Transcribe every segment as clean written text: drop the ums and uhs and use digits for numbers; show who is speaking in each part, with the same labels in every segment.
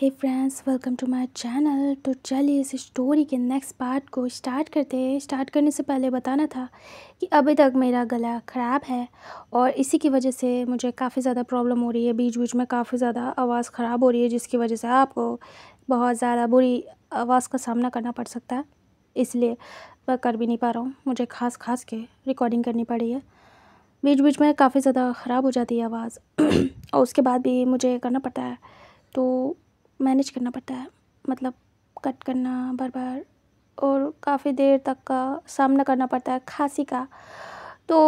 Speaker 1: Hey friends, welcome to my channel. तो चलिए इस स्टोरी के नेक्स्ट पार्ट को स्टार्ट करते हैं। स्टार्ट करने से पहले बताना था कि अभी तक मेरा गला ख़राब है और इसी की वजह से मुझे काफ़ी ज़्यादा प्रॉब्लम हो रही है। बीच बीच में काफ़ी ज़्यादा आवाज़ ख़राब हो रही है, जिसकी वजह से आपको बहुत ज़्यादा बुरी आवाज़ का सामना करना पड़ सकता है। इसलिए मैं कर भी नहीं पा रहा हूँ, मुझे खास के रिकॉर्डिंग करनी पड़ी है। बीच बीच में काफ़ी ज़्यादा ख़राब हो जाती है आवाज़ और उसके बाद भी मुझे करना पड़ता है, तो मैनेज करना पड़ता है, मतलब कट करना बार और काफ़ी देर तक का सामना करना पड़ता है खांसी का। तो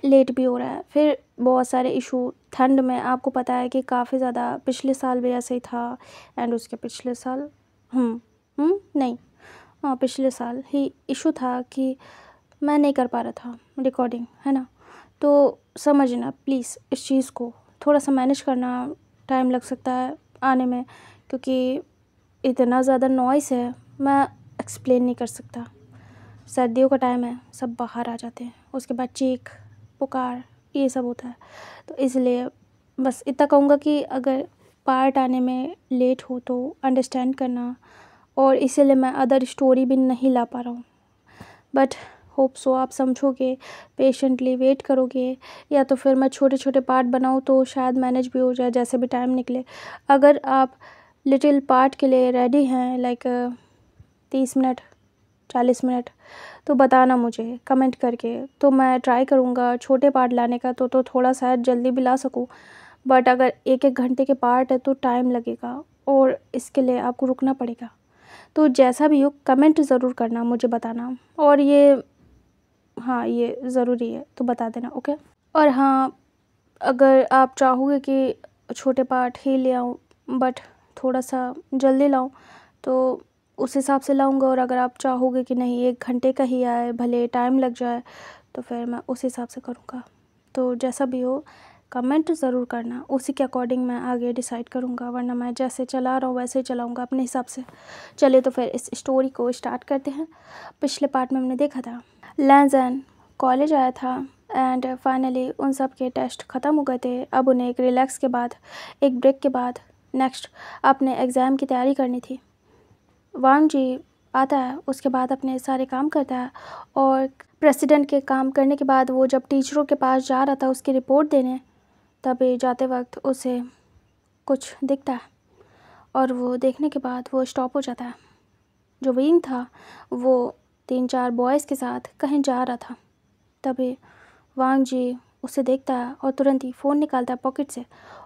Speaker 1: लेट भी हो रहा है, फिर बहुत सारे इशू ठंड में। आपको पता है कि काफ़ी ज़्यादा पिछले साल भी ऐसे ही था एंड उसके पिछले साल नहीं, हाँ पिछले साल ही इशू था कि मैं नहीं कर पा रहा था रिकॉर्डिंग, है ना। तो समझना प्लीज़ इस चीज़ को, थोड़ा सा मैनेज करना, टाइम लग सकता है आने में, क्योंकि इतना ज़्यादा नॉइस है, मैं एक्सप्लेन नहीं कर सकता। सर्दियों का टाइम है, सब बाहर आ जाते हैं, उसके बाद चीख पुकार ये सब होता है। तो इसलिए बस इतना कहूँगा कि अगर पार्ट आने में लेट हो तो अंडरस्टैंड करना, और इसीलिए मैं अदर स्टोरी भी नहीं ला पा रहा हूँ। बट होप सो आप समझोगे, पेशेंटली वेट करोगे, या तो फिर मैं छोटे छोटे पार्ट बनाऊँ तो शायद मैनेज भी हो जाए जैसे भी टाइम निकले। अगर आप लिटिल पार्ट के लिए रेडी हैं, लाइक 30 मिनट 40 मिनट, तो बताना मुझे कमेंट करके, तो मैं ट्राई करूँगा छोटे पार्ट लाने का, तो थोड़ा शायद जल्दी भी ला सकूँ। बट अगर 1-1 घंटे के पार्ट है तो टाइम लगेगा और इसके लिए आपको रुकना पड़ेगा। तो जैसा भी हो कमेंट ज़रूर करना, मुझे बताना, और ये हाँ ये ज़रूरी है तो बता देना, ओके। और हाँ, अगर आप चाहोगे कि छोटे पार्ट ही ले आऊँ बट थोड़ा सा जल्दी लाऊँ, तो उस हिसाब से लाऊँगा। और अगर आप चाहोगे कि नहीं 1 घंटे का ही आए, भले टाइम लग जाए, तो फिर मैं उस हिसाब से करूँगा। तो जैसा भी हो कमेंट ज़रूर करना, उसी के अकॉर्डिंग मैं आगे डिसाइड करूँगा, वरना मैं जैसे चला रहा हूँ वैसे ही चलाऊँगा अपने हिसाब से। चलिए तो फिर इस स्टोरी को स्टार्ट करते हैं। पिछले पार्ट में हमने देखा था लैंजन कॉलेज आया था एंड फाइनली उन सब के टेस्ट ख़त्म हो गए थे। अब उन्हें एक रिलैक्स के बाद, एक ब्रेक के बाद नेक्स्ट अपने एग्ज़ाम की तैयारी करनी थी। वांग जी आता है, उसके बाद अपने सारे काम करता है, और प्रेसिडेंट के काम करने के बाद वो जब टीचरों के पास जा रहा था उसकी रिपोर्ट देने, तभी जाते वक्त उसे कुछ दिखता है और वो देखने के बाद वो स्टॉप हो जाता है। जो विंग था वो 3-4 बॉयज़ के साथ कहीं जा रहा था। तभी वांग जी उसे देखता है और तुरंत ही फ़ोन निकालता है पॉकेट से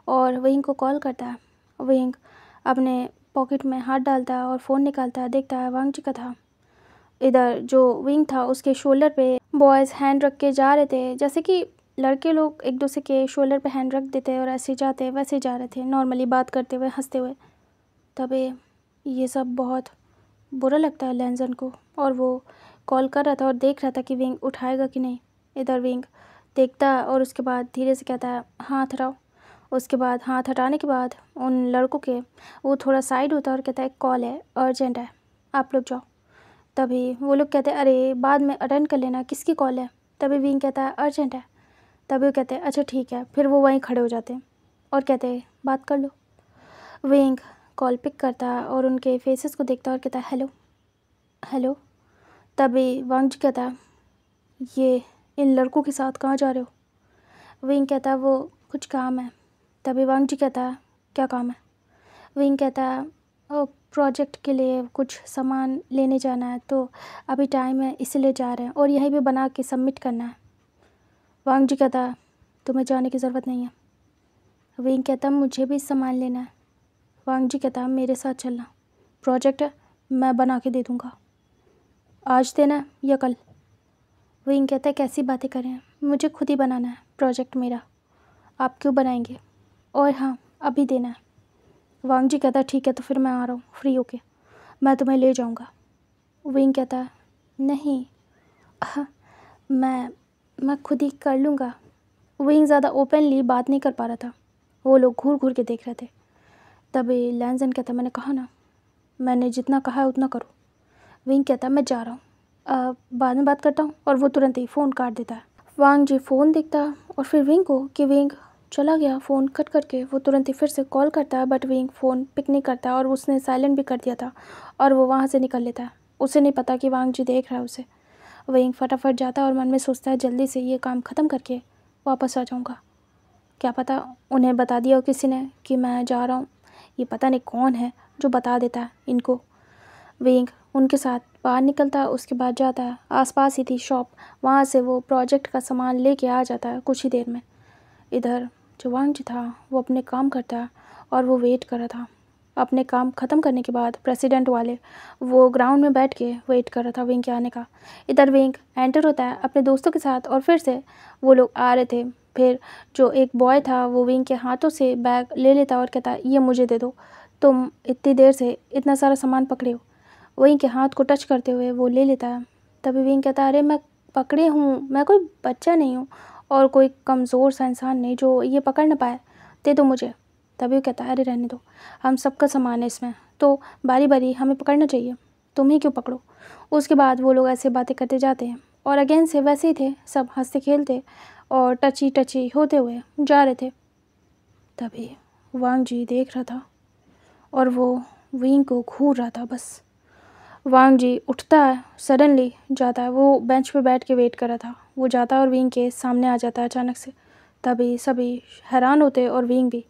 Speaker 1: और विंग को कॉल करता है। विंग अपने पॉकेट में हाथ डालता है और फ़ोन निकालता है, देखता है वांग जी का था। इधर जो विंग था उसके शोल्डर पे बॉयज़ हैंड रख के जा रहे थे, जैसे कि लड़के लोग एक दूसरे के शोल्डर पे हैंड रख देते हैं और ऐसे जाते हैं, वैसे जा रहे थे नॉर्मली बात करते हुए, हंसते हुए। तभी ये सब बहुत बुरा लगता है लैंजन को, और वो कॉल कर रहा था और देख रहा था कि विंग उठाएगा कि नहीं। इधर विंग देखता है और उसके बाद धीरे से कहता है हाथ हटाओ। उसके बाद हाथ हटाने के बाद उन लड़कों के वो थोड़ा साइड होता है और कहता है कॉल है, अर्जेंट है, आप लोग जाओ। तभी वो लोग कहते हैं अरे बाद में अटेंड कर लेना, किसकी कॉल है। तभी विंग कहता है अर्जेंट है। तभी वो कहते हैं अच्छा ठीक है, फिर वो वहीं खड़े हो जाते हैं और कहते हैं बात कर लो। विंग कॉल पिक करता है और उनके फेसेस को देखता है और कहता है हेलो हेलो। तभी वांग जी कहता है ये इन लड़कों के साथ कहाँ जा रहे हो। विंग कहता है वो कुछ काम है। तभी वांग जी कहता है क्या काम है। विंग कहता है ओ प्रोजेक्ट के लिए कुछ सामान लेने जाना है, तो अभी टाइम है इसलिए जा रहे हैं और यहीं पे बना के सबमिट करना है। वांग जी कहता है तुम्हें जाने की ज़रूरत नहीं है। विंग कहता है मुझे भी सामान लेना है। वांग जी कहता है मेरे साथ चलना, प्रोजेक्ट है मैं बना के दे दूँगा, आज देना है या कल। विंग कहता है कैसी बातें कर रहे हैं, मुझे खुद ही बनाना है प्रोजेक्ट मेरा, आप क्यों बनाएंगे, और हाँ अभी देना है। वांग जी कहता है ठीक है तो फिर मैं आ रहा हूँ फ्री होके, मैं तुम्हें ले जाऊँगा। विंग कहता है नहीं हाँ, मैं खुद ही कर लूँगा। विंग ज़्यादा ओपनली बात नहीं कर पा रहा था, वो लोग घूर घूर के देख रहे थे। तभी लैंजन कहता मैंने कहा ना, मैंने जितना कहा है उतना करो। विंग कहता मैं जा रहा हूँ, बाद में बात करता हूँ, और वो तुरंत ही फ़ोन काट देता है। वांग जी फ़ोन देखता है और फिर विंग को कि विंग चला गया फ़ोन कट करके। वो तुरंत ही फिर से कॉल करता है बट विंग फ़ोन पिक नहीं करता और उसने साइलेंट भी कर दिया था और वो वहाँ से निकल लेता है। उसे नहीं पता कि वांग जी देख रहा है उसे। विंग फटाफट जाता है और मन में सोचता है जल्दी से ये काम ख़त्म करके वापस आ जाऊँगा। क्या पता उन्हें बता दिया हो किसी ने कि मैं जा रहा हूँ। ये पता नहीं कौन है जो बता देता है इनको। विंग उनके साथ बाहर निकलता है, उसके बाद जाता है, आसपास ही थी शॉप, वहाँ से वो प्रोजेक्ट का सामान लेके आ जाता है कुछ ही देर में। इधर जो वांग जी था वो अपने काम करता है और वो वेट कर रहा था। अपने काम ख़त्म करने के बाद प्रेसिडेंट वाले वो ग्राउंड में बैठ के वेट कर रहा था विंग के आने का। इधर विंग एंटर होता है अपने दोस्तों के साथ और फिर से वो लोग आ रहे थे। फिर जो एक बॉय था वो विंग के हाथों से बैग ले लेता और कहता ये मुझे दे दो, तुम इतनी देर से इतना सारा सामान पकड़े हो। विंग के हाथ को टच करते हुए वो ले लेता है। तभी विंग कहता है अरे मैं पकड़े हूँ, मैं कोई बच्चा नहीं हूँ और कोई कमज़ोर सा इंसान नहीं जो ये पकड़ ना पाए, दे दो मुझे। तभी वो कहता है अरे रहने दो, हम सबका सामान है इसमें, तो बारी बारी हमें पकड़ना चाहिए, तुम ही क्यों पकड़ो। उसके बाद वो लोग ऐसे बातें करते जाते हैं और अगेन से वैसे ही थे, सब हंसते खेलते और टची टची होते हुए जा रहे थे। तभी वांग जी देख रहा था और वो विंग को घूर रहा था बस। वांग जी उठता है, सडनली जाता है, वो बेंच पे बैठ के वेट कर रहा था। वो जाता है और विंग के सामने आ जाता है अचानक से। तभी सभी हैरान होते और विंग भी।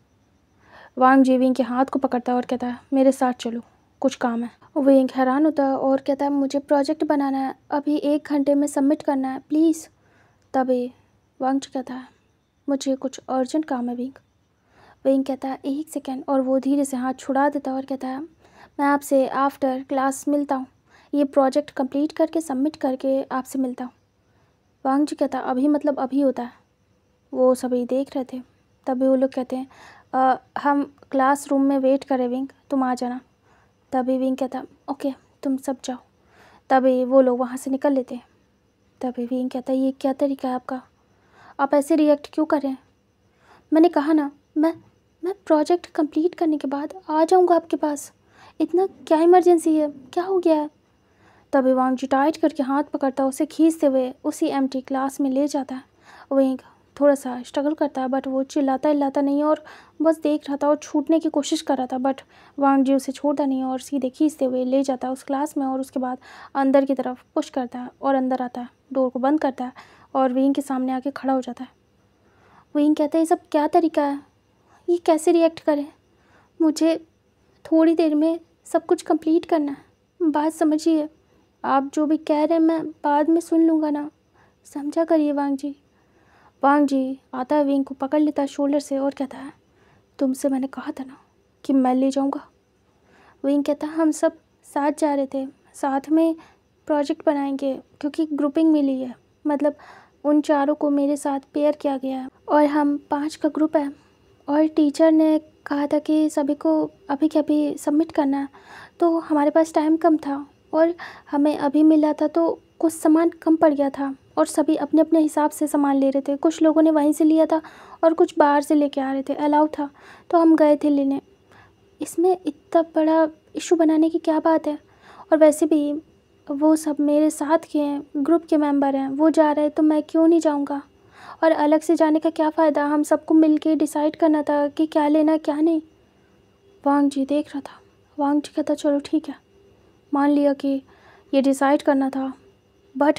Speaker 1: वांग जी विंग के हाथ को पकड़ता है और कहता है मेरे साथ चलो, कुछ काम है। विंग हैरान होता है और कहता है मुझे प्रोजेक्ट बनाना है, अभी 1 घंटे में सबमिट करना है, प्लीज़। तभी वांग जी कहता है मुझे कुछ अर्जेंट काम है विंग। विंग कहता है 1 सेकेंड और वो धीरे से हाथ छुड़ा देता है और कहता है मैं आपसे आफ्टर क्लास मिलता हूँ, ये प्रोजेक्ट कंप्लीट करके सबमिट करके आपसे मिलता हूँ। वांग जी कहता अभी मतलब अभी होता है। वो सभी देख रहे थे। तभी वो लोग कहते हैं हम क्लासरूम में वेट करें विंग, तुम आ जाना। तभी विंग कहता ओके तुम सब जाओ। तभी वो लोग वहाँ से निकल लेते हैं। तभी विंग कहता ये क्या तरीका है आपका, आप ऐसे रिएक्ट क्यों कर रहे हैं। मैंने कहा ना मैं प्रोजेक्ट कंप्लीट करने के बाद आ जाऊँगा आपके पास, इतना क्या इमरजेंसी है, क्या हो गया है। तभी वांग जी टाइट करके हाथ पकड़ता है, उसे खींचते हुए उसी एम्प्टी क्लास में ले जाता है। विंग थोड़ा सा स्ट्रगल करता है बट वो चिल्लाता नहीं और बस देख रहा था और छूटने की कोशिश कर रहा था बट वांग जी उसे छोड़ता नहीं और सीधे खींचते हुए ले जाता है उस क्लास में और उसके बाद अंदर की तरफ पुश करता है और अंदर आता है, डोर को बंद करता है और विंग के सामने आके खड़ा हो जाता है। विंग कहता है ये सब क्या तरीका है, ये कैसे रिएक्ट करें, मुझे थोड़ी देर में सब कुछ कंप्लीट करना है, बात समझिए, आप जो भी कह रहे हैं मैं बाद में सुन लूँगा ना, समझा करिए वांग जी। वांग जी आता है, विंग को पकड़ लेता है शोल्डर से और कहता है तुमसे मैंने कहा था ना कि मैं ले जाऊँगा। विंग कहता है हम सब साथ जा रहे थे, साथ में प्रोजेक्ट बनाएंगे क्योंकि ग्रुपिंग मिली है, मतलब उन चारों को मेरे साथ पेयर किया गया है और हम 5 का ग्रुप है और टीचर ने कहा था कि सभी को अभी के अभी सबमिट करना है, तो हमारे पास टाइम कम था और हमें अभी मिला था तो कुछ सामान कम पड़ गया था और सभी अपने अपने हिसाब से सामान ले रहे थे, कुछ लोगों ने वहीं से लिया था और कुछ बाहर से लेके आ रहे थे, अलाउ था तो हम गए थे लेने। इसमें इतना बड़ा इशू बनाने की क्या बात है, और वैसे भी वो सब मेरे साथ के हैं, ग्रुप के मेंबर हैं, वो जा रहे हैं तो मैं क्यों नहीं जाऊंगा, और अलग से जाने का क्या फ़ायदा, हम सबको मिल के डिसाइड करना था कि क्या लेना क्या नहीं। वांग जी देख रहा था। वांग जी कहता चलो ठीक है, मान लिया कि ये डिसाइड करना था बट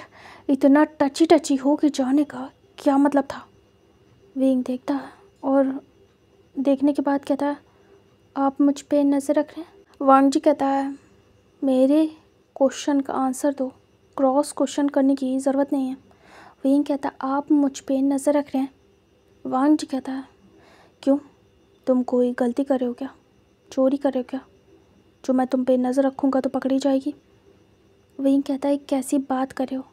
Speaker 1: इतना टची टची हो के जाने का क्या मतलब था। विंग देखता है और देखने के बाद कहता है आप मुझ पे नज़र रख रहे हैं। वांग जी कहता है मेरे क्वेश्चन का आंसर दो, क्रॉस क्वेश्चन करने की ज़रूरत नहीं है। विंग कहता आप मुझ पे नज़र रख रहे हैं। वांग जी कहता है क्यों, तुम कोई गलती कर रहे हो क्या, चोरी कर रहे हो क्या, जो मैं तुम पे नज़र रखूँगा तो पकड़ी जाएगी। विंग कहता है कैसी बात कर रहे हो,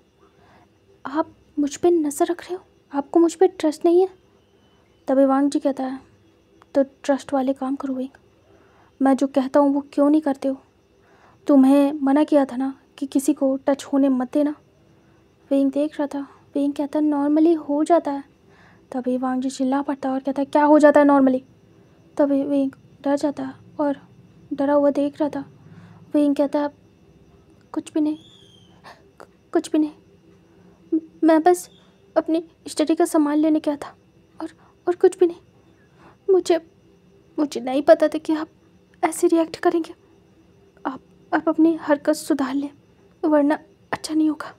Speaker 1: आप मुझ पे नज़र रख रहे हो, आपको मुझ पे ट्रस्ट नहीं है। तभी वांग जी कहता है तो ट्रस्ट वाले काम करो विंग, मैं जो कहता हूँ वो क्यों नहीं करते हो, तुम्हें मना किया था ना कि किसी को टच होने मत देना। विंग देख रहा था। विंग कहता नॉर्मली हो जाता है। तभी वांग जी चिल्ला पड़ता है और कहता है क्या हो जाता है नॉर्मली। तभी विंग डर जाता है और डरा हुआ देख रहा था। विंग कहता है कुछ भी नहीं, कुछ भी नहीं, मैं बस अपनी स्टडी का सामान लेने गया था और कुछ भी नहीं। मुझे मुझे नहीं पता था कि आप ऐसे रिएक्ट करेंगे। आप अपनी हरकत सुधार लें, वरना अच्छा नहीं होगा।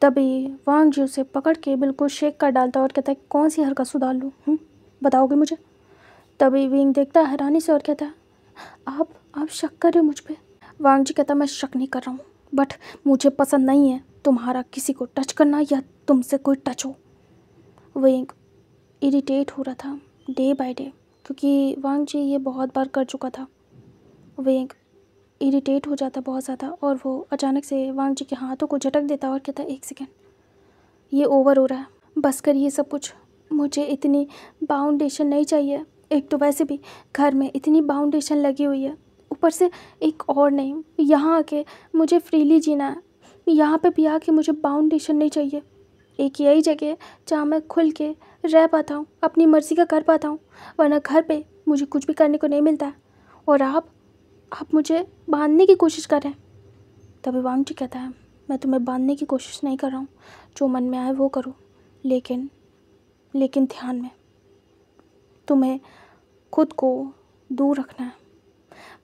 Speaker 1: तभी वांग जी उसे पकड़ के बिल्कुल शेक कर डालता और कहता है, कौन सी हरकत सुधार लूँ, बताओगे मुझे? तभी विंग देखता है हैरानी से और कहता है, आप शक कर रहे हो मुझ पे? वांग जी कहता, मैं शक नहीं कर रहा हूँ, बट मुझे पसंद नहीं है तुम्हारा किसी को टच करना या तुमसे कोई टच हो। विंग इरिटेट हो रहा था डे बाय डे, क्योंकि वांग जी ये बहुत बार कर चुका था। विंग इरिटेट हो जाता बहुत ज़्यादा और वो अचानक से वांग जी के हाथों को झटक देता और कहता, एक सेकेंड, ये ओवर हो रहा है, बस कर ये सब कुछ। मुझे इतनी बाउंडेशन नहीं चाहिए। एक तो वैसे भी घर में इतनी बाउंडेशन लगी हुई है, ऊपर से एक और नहीं। यहाँ आके मुझे फ्रीली जीना है, यहाँ पे भी आके मुझे बाउंडेशन नहीं चाहिए। एक यही जगह है जहाँ मैं खुल के रह पाता हूँ, अपनी मर्ज़ी का कर पाता हूँ, वरना घर पे मुझे कुछ भी करने को नहीं मिलता है। और आप मुझे बांधने की कोशिश कर रहे हैं। तभी वांग जी कहता है, मैं तुम्हें बांधने की कोशिश नहीं कर रहा हूँ, जो मन में आए वो करो, लेकिन ध्यान में तुम्हें खुद को दूर रखना है।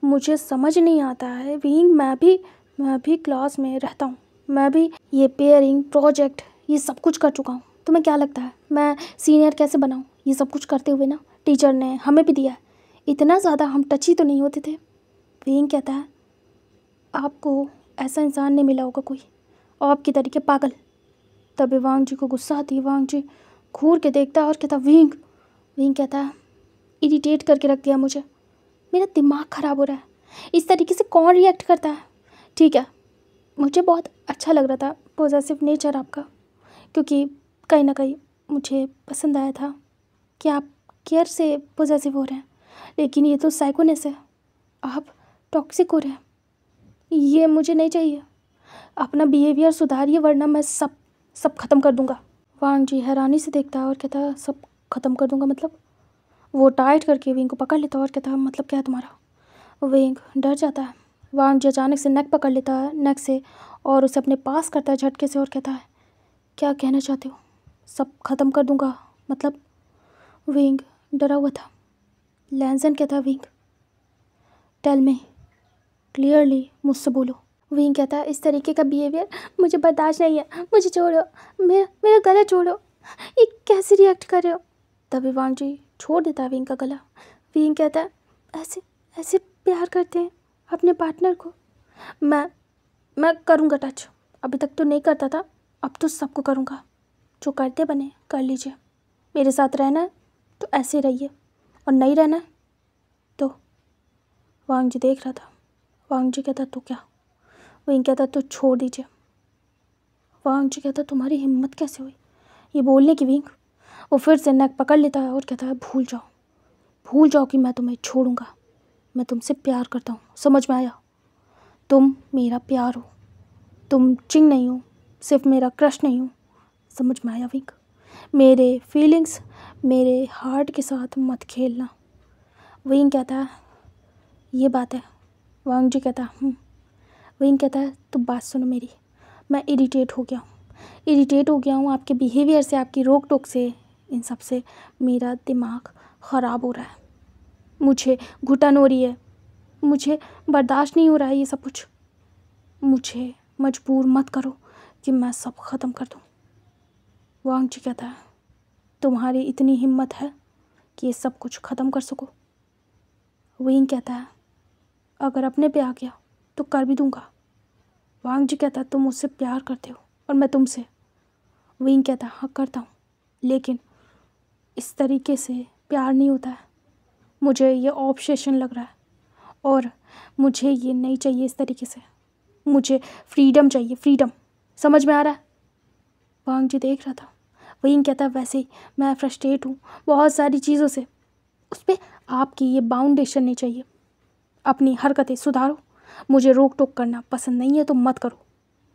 Speaker 1: मुझे समझ नहीं आता है विंग, मैं भी क्लास में रहता हूँ, मैं भी ये पेयरिंग प्रोजेक्ट ये सब कुछ कर चुका हूँ। तुम्हें क्या लगता है मैं सीनियर कैसे बनाऊँ? ये सब कुछ करते हुए ना टीचर ने हमें भी दिया है, इतना ज़्यादा हम टची तो नहीं होते थे। विंग कहता है, आपको ऐसा इंसान नहीं मिला होगा कोई आपकी तरीके पागल। तभी वांग जी को गुस्सा आती है। वांग जी घूर के देखता है और कहता, विंग कहता है, इरिटेट करके रख दिया मुझे, मेरा दिमाग ख़राब हो रहा है, इस तरीके से कौन रिएक्ट करता है? ठीक है, मुझे बहुत अच्छा लग रहा था पॉजेसिव नेचर आपका, क्योंकि कहीं ना कहीं मुझे पसंद आया था कि आप केयर से पॉजेसिव हो रहे हैं, लेकिन ये तो साइकोनेस है, आप टॉक्सिक हो रहे हैं, ये मुझे नहीं चाहिए। अपना बिहेवियर सुधारिए, वरना मैं सब ख़त्म कर दूंगा। वांग जी हैरानी से देखता है और कहता है, सब ख़त्म कर दूंगा मतलब? वो टाइट करके विंग को पकड़ लेता है और कहता है, मतलब क्या है तुम्हारा? विंग डर जाता है। वांग जी अचानक से नेक पकड़ लेता है नेक से और उसे अपने पास करता है झटके से और कहता है, क्या कहना चाहते हो? सब ख़त्म कर दूंगा मतलब? विंग डरा हुआ था। लैंसन कहता है, विंग टेल मी क्लियरली, मुझसे बोलो। विंग कहता है, इस तरीके का बिहेवियर मुझे बर्दाश्त नहीं है, मुझे छोड़ो, मेरा गला छोड़ो, ये कैसे रिएक्ट कर रहे हो? तभी वांग जी छोड़ देता है विंग का गला। विंग कहता है, ऐसे प्यार करते हैं अपने पार्टनर को? मैं करूँगा टच, अभी तक तो नहीं करता था, अब तो सबको करूँगा। जो करते बने कर लीजिए, मेरे साथ रहना है तो ऐसे रहिए, और नहीं रहना है तो। वांग जी देख रहा था। वांग जी कहता, तो क्या? विंग कहता, तो छोड़ दीजिए। वांग जी कहता, तुम्हारी हिम्मत कैसे हुई ये बोलने की विंग? वो फिर से नेक पकड़ लेता है और कहता है, भूल जाओ कि मैं तुम्हें छोड़ूंगा, मैं तुमसे प्यार करता हूँ, समझ में आया? तुम मेरा प्यार हो, तुम चिंग नहीं हो, सिर्फ मेरा क्रश नहीं हो, समझ में आया विंग? मेरे फीलिंग्स, मेरे हार्ट के साथ मत खेलना। विंग कहता है, ये बात है। वांग जी कहता है, विंग कहता है, तो बात सुनो मेरी, मैं इरिटेट हो गया हूँ आपके बिहेवियर से, आपकी रोक टोक से, इन सब से मेरा दिमाग ख़राब हो रहा है, मुझे घुटन हो रही है, मुझे बर्दाश्त नहीं हो रहा है ये सब कुछ। मुझे मजबूर मत करो कि मैं सब ख़त्म कर दूँ। वांग जी कहता है, तुम्हारी इतनी हिम्मत है कि ये सब कुछ ख़त्म कर सको? विंग कहता है, अगर अपने पे आ गया तो कर भी दूँगा। वांग जी कहता है, तुम मुझसे प्यार करते हो और मैं तुमसे? विंग कहता है, हाँ करता हूँ, लेकिन इस तरीके से प्यार नहीं होता है, मुझे ये ऑब्सेशन लग रहा है और मुझे ये नहीं चाहिए इस तरीके से, मुझे फ्रीडम चाहिए, फ्रीडम, समझ में आ रहा है? वांग जी देख रहा था। विंग कहता है, वैसे ही मैं फ्रस्ट्रेट हूँ बहुत सारी चीज़ों से, उस पर आपकी ये बाउंडेशन नहीं चाहिए, अपनी हरकतें सुधारो, मुझे रोक टोक करना पसंद नहीं है तो मत करो,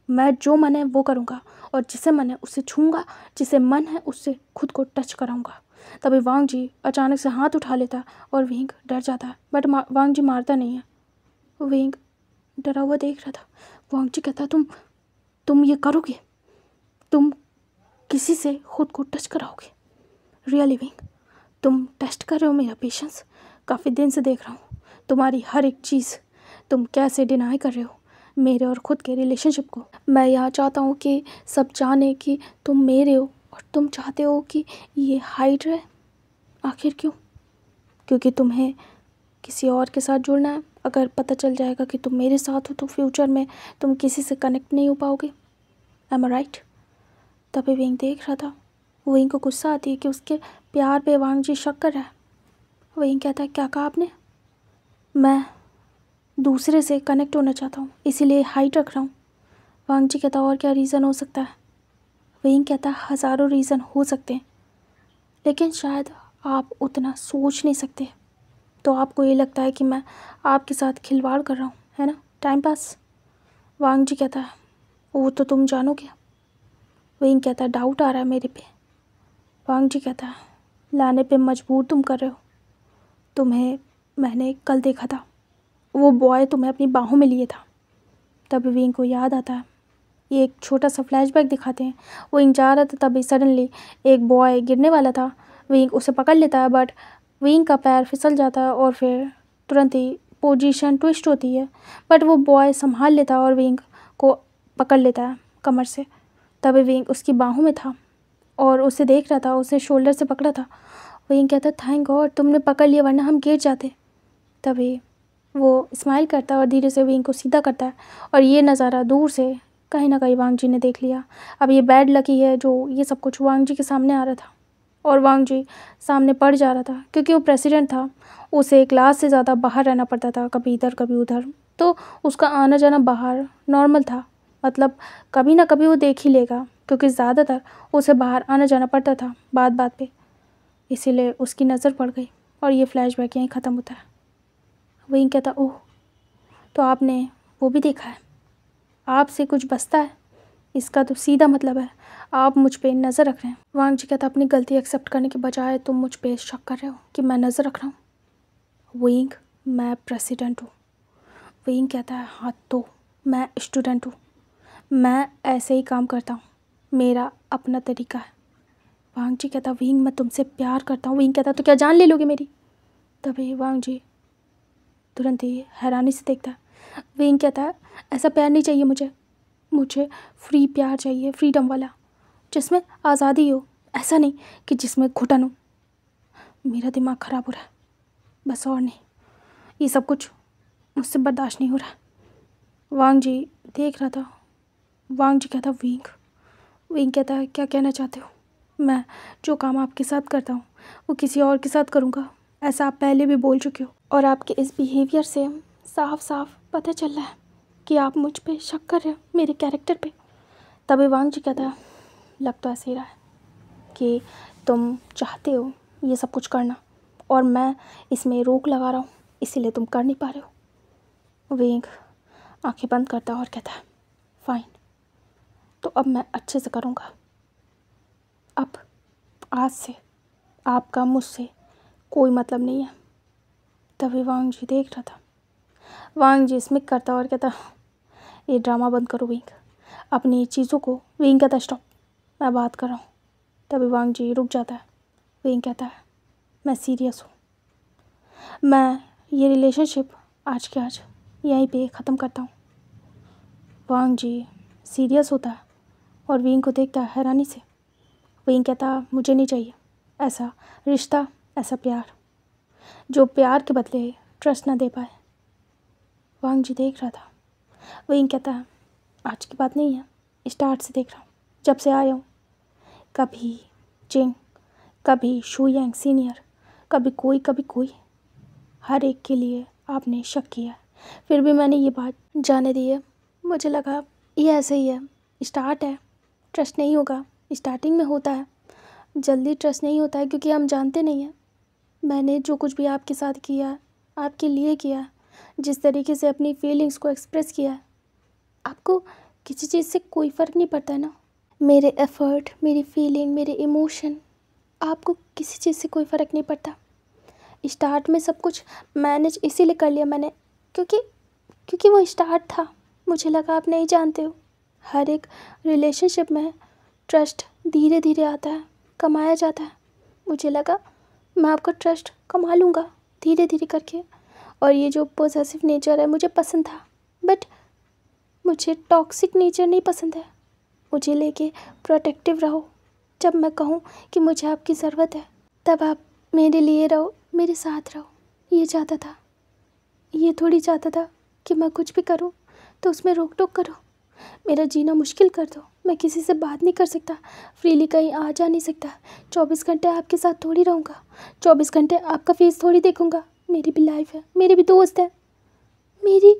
Speaker 1: मैं जो मन है वो करूँगा और जिसे मन है उससे छूँगा, जिसे मन है उससे खुद को टच कराऊँगा। तभी वांग जी अचानक से हाथ उठा लेता है और विंग डर जाता है, बट वांग जी मारता नहीं है। विंग डरा हुआ देख रहा था। वांग जी कहता, तुम ये करोगे? तुम किसी से खुद को टच कराओगे? रियली विंग, तुम टेस्ट कर रहे हो मेरा पेशेंस। काफ़ी दिन से देख रहा हूँ तुम्हारी हर एक चीज़। तुम कैसे डिनाई कर रहे हो मेरे और ख़ुद के रिलेशनशिप को। मैं यहाँ चाहता हूँ कि सब जाने कि तुम मेरे हो, और तुम चाहते हो कि ये हाइड रहे। आखिर क्यों? क्योंकि तुम्हें किसी और के साथ जुड़ना है। अगर पता चल जाएगा कि तुम मेरे साथ हो तो फ्यूचर में तुम किसी से कनेक्ट नहीं हो पाओगे। एम आई राइट? तभी विंग देख रहा था। विंग को गुस्सा आती है कि उसके प्यार पे वांग जी शक कर रहा है। विंग कहता है, क्या कहा आपने? मैं दूसरे से कनेक्ट होना चाहता हूँ, इसीलिए हाइट रख रहा हूँ। वांग जी कहता, और क्या रीज़न हो सकता है? विंग कहता, हज़ारों रीज़न हो सकते हैं, लेकिन शायद आप उतना सोच नहीं सकते। तो आपको ये लगता है कि मैं आपके साथ खिलवाड़ कर रहा हूँ, है ना, टाइम पास। वांग जी कहता है, वो तो तुम जानोगे। विंग कहता है, डाउट आ रहा है मेरे पे। वांग जी कहता है, लाने पे मजबूर तुम कर रहे हो। तुम्हें मैंने कल देखा था, वो बॉय तुम्हें अपनी बाहों में लिए था। तब विंग को याद आता है। ये एक छोटा सा फ्लैशबैक दिखाते हैं। विंग जा रहा था, तभी सडनली एक बॉय गिरने वाला था। विंग उसे पकड़ लेता है, बट विंग का पैर फिसल जाता है और फिर तुरंत ही पोजीशन ट्विस्ट होती है। बट वो बॉय संभाल लेता है और विंग को पकड़ लेता है कमर से। तभी विंग उसकी बाहों में था और उसे देख रहा था, उसे शोल्डर से पकड़ा था। विंग कहता, थैंक गॉड तुमने पकड़ लिया, वरना हम गिर जाते। तभी वो स्माइल करता है और धीरे से विंग को सीधा करता है। और ये नज़ारा दूर से कहीं ना कहीं वांग जी ने देख लिया। अब ये बैड लकी है जो ये सब कुछ वांग जी के सामने आ रहा था और वांग जी सामने पड़ जा रहा था, क्योंकि वो प्रेसिडेंट था। उसे क्लास से ज़्यादा बाहर रहना पड़ता था, कभी इधर कभी उधर। तो उसका आना जाना बाहर नॉर्मल था, मतलब कभी ना कभी वो देख ही लेगा, क्योंकि ज़्यादातर उसे बाहर आना जाना पड़ता था बात बात पे। इसीलिए उसकी नज़र पड़ गई और ये फ्लैशबैक यहीं ख़त्म होता है। विंग कहता, ओह तो आपने वो भी देखा है, आपसे कुछ बचता है, इसका तो सीधा मतलब है आप मुझ पे नज़र रख रहे हैं। वांग जी कहता, अपनी गलती एक्सेप्ट करने के बजाय तुम मुझ पे शक कर रहे हो कि मैं नज़र रख रहा हूँ। विंग, मैं प्रेसिडेंट हूँ। विंग कहता है, हाँ तो मैं स्टूडेंट हूँ, मैं ऐसे ही काम करता हूँ, मेरा अपना तरीका है। वांग जी कहता, विंग मैं तुमसे प्यार करता हूँ। विंग कहता, तो क्या जान ले लोगे मेरी? तभी वांग जी तुरंत ही हैरानी से देखता है। विंग कहता है, ऐसा प्यार नहीं चाहिए मुझे फ्री प्यार चाहिए, फ्रीडम वाला, जिसमें आज़ादी हो, ऐसा नहीं कि जिसमें घुटन हो। मेरा दिमाग ख़राब हो रहा है बस, और नहीं, ये सब कुछ मुझसे बर्दाश्त नहीं हो रहा। वांग जी देख रहा था। वांग जी कहता, विंग कहता है, क्या कहना चाहते हो? मैं जो काम आपके साथ करता हूँ वो किसी और के साथ करूँगा, ऐसा आप पहले भी बोल चुके हो, और आपके इस बिहेवियर से साफ साफ पता चल रहा है कि आप मुझ पे शक कर रहे हो, मेरे कैरेक्टर पे। तभी वांग जी कहता है, लग तो ऐसे ही रहा है कि तुम चाहते हो ये सब कुछ करना और मैं इसमें रोक लगा रहा हूँ, इसीलिए तुम कर नहीं पा रहे हो। विंग आंखें बंद करता है और कहता है, फाइन, तो अब मैं अच्छे से करूँगा। अब आज से आपका मुझसे कोई मतलब नहीं है। तभी वांग जी देख रहा था। वांग जी स्मिक करता और कहता, ये ड्रामा बंद करो विंग, अपनी चीज़ों को। विंग कहता, स्टॉप, मैं बात कर रहा हूँ। तभी वांग जी रुक जाता है। विंग कहता है, मैं सीरियस हूँ, मैं ये रिलेशनशिप आज के आज यहीं पे ख़त्म करता हूँ। वांग जी सीरियस होता है और विंग को देखता है हैरानी से। विंग कहता, मुझे नहीं चाहिए ऐसा रिश्ता, ऐसा प्यार जो प्यार के बदले ट्रस्ट ना दे पाए। वांग जी देख रहा था। विंग कहता है, आज की बात नहीं है, स्टार्ट से देख रहा हूँ, जब से आया हूँ। कभी चिंग, कभी शुयांग सीनियर, कभी कोई, हर एक के लिए आपने शक किया, फिर भी मैंने ये बात जाने दी है। मुझे लगा ये ऐसे ही है, स्टार्ट है, ट्रस्ट नहीं होगा, स्टार्टिंग में होता है, जल्दी ट्रस्ट नहीं होता है, क्योंकि हम जानते नहीं हैं। मैंने जो कुछ भी आपके साथ किया, आपके लिए किया, जिस तरीके से अपनी फीलिंग्स को एक्सप्रेस किया, आपको किसी चीज़ से कोई फ़र्क नहीं पड़ता है ना। मेरे एफ़र्ट, मेरी फीलिंग, मेरे इमोशन, आपको किसी चीज़ से कोई फ़र्क नहीं पड़ता। स्टार्ट में सब कुछ मैनेज इसीलिए कर लिया मैंने, क्योंकि वो स्टार्ट था। मुझे लगा आप नहीं जानते हो, हर एक रिलेशनशिप में ट्रस्ट धीरे धीरे आता है, कमाया जाता है। मुझे लगा मैं आपका ट्रस्ट कमा लूँगा धीरे धीरे करके। और ये जो पॉसेसिव नेचर है मुझे पसंद था, बट मुझे टॉक्सिक नेचर नहीं पसंद है। मुझे लेके प्रोटेक्टिव रहो। जब मैं कहूँ कि मुझे आपकी ज़रूरत है तब आप मेरे लिए रहो, मेरे साथ रहो। ये चाहता था, ये थोड़ी चाहता था कि मैं कुछ भी करूँ तो उसमें रोक टोक करो, मेरा जीना मुश्किल कर दो। मैं किसी से बात नहीं कर सकता, फ्रीली कहीं आ जा नहीं सकता। 24 घंटे आपके साथ थोड़ी रहूँगा, 24 घंटे आपका फेस थोड़ी देखूँगा। मेरी भी लाइफ है, मेरे भी दोस्त हैं, मेरी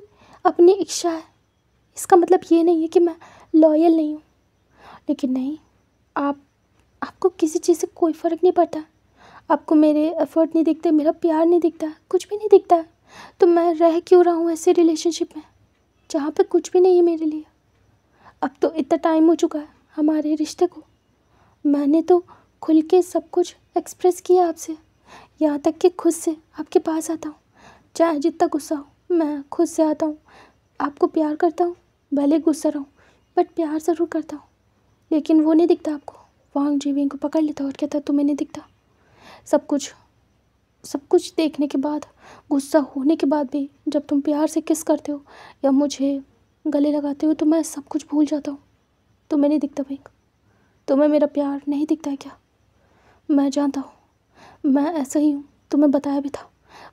Speaker 1: अपनी इच्छा है। इसका मतलब ये नहीं है कि मैं लॉयल नहीं हूँ। लेकिन नहीं, आपको किसी चीज़ से कोई फ़र्क नहीं पड़ता। आपको मेरे एफर्ट नहीं दिखते, मेरा प्यार नहीं दिखता, कुछ भी नहीं दिखता। तो मैं रह क्यों रहा हूँ ऐसे रिलेशनशिप में जहाँ पे कुछ भी नहीं है मेरे लिए। अब तो इतना टाइम हो चुका है हमारे रिश्ते को। मैंने तो खुल के सब कुछ एक्सप्रेस किया आपसे, यहाँ तक कि खुद से आपके पास आता हूँ। चाहे जितना गुस्सा हो मैं खुद से आता हूँ, आपको प्यार करता हूँ। भले गुस्सा रहूँ बट प्यार ज़रूर करता हूँ। लेकिन वो नहीं दिखता आपको। वांग जीविंग को पकड़ लेता और कहता तुम्हें नहीं दिखता। सब कुछ देखने के बाद, गुस्सा होने के बाद भी जब तुम प्यार से किस करते हो या मुझे गले लगाते हो तो मैं सब कुछ भूल जाता हूँ। तुम्हें नहीं दिखता विंग, तुम्हें मेरा प्यार नहीं दिखता है क्या? मैं जानता हूँ, मैं ऐसा ही हूँ, तुम्हें बताया भी था।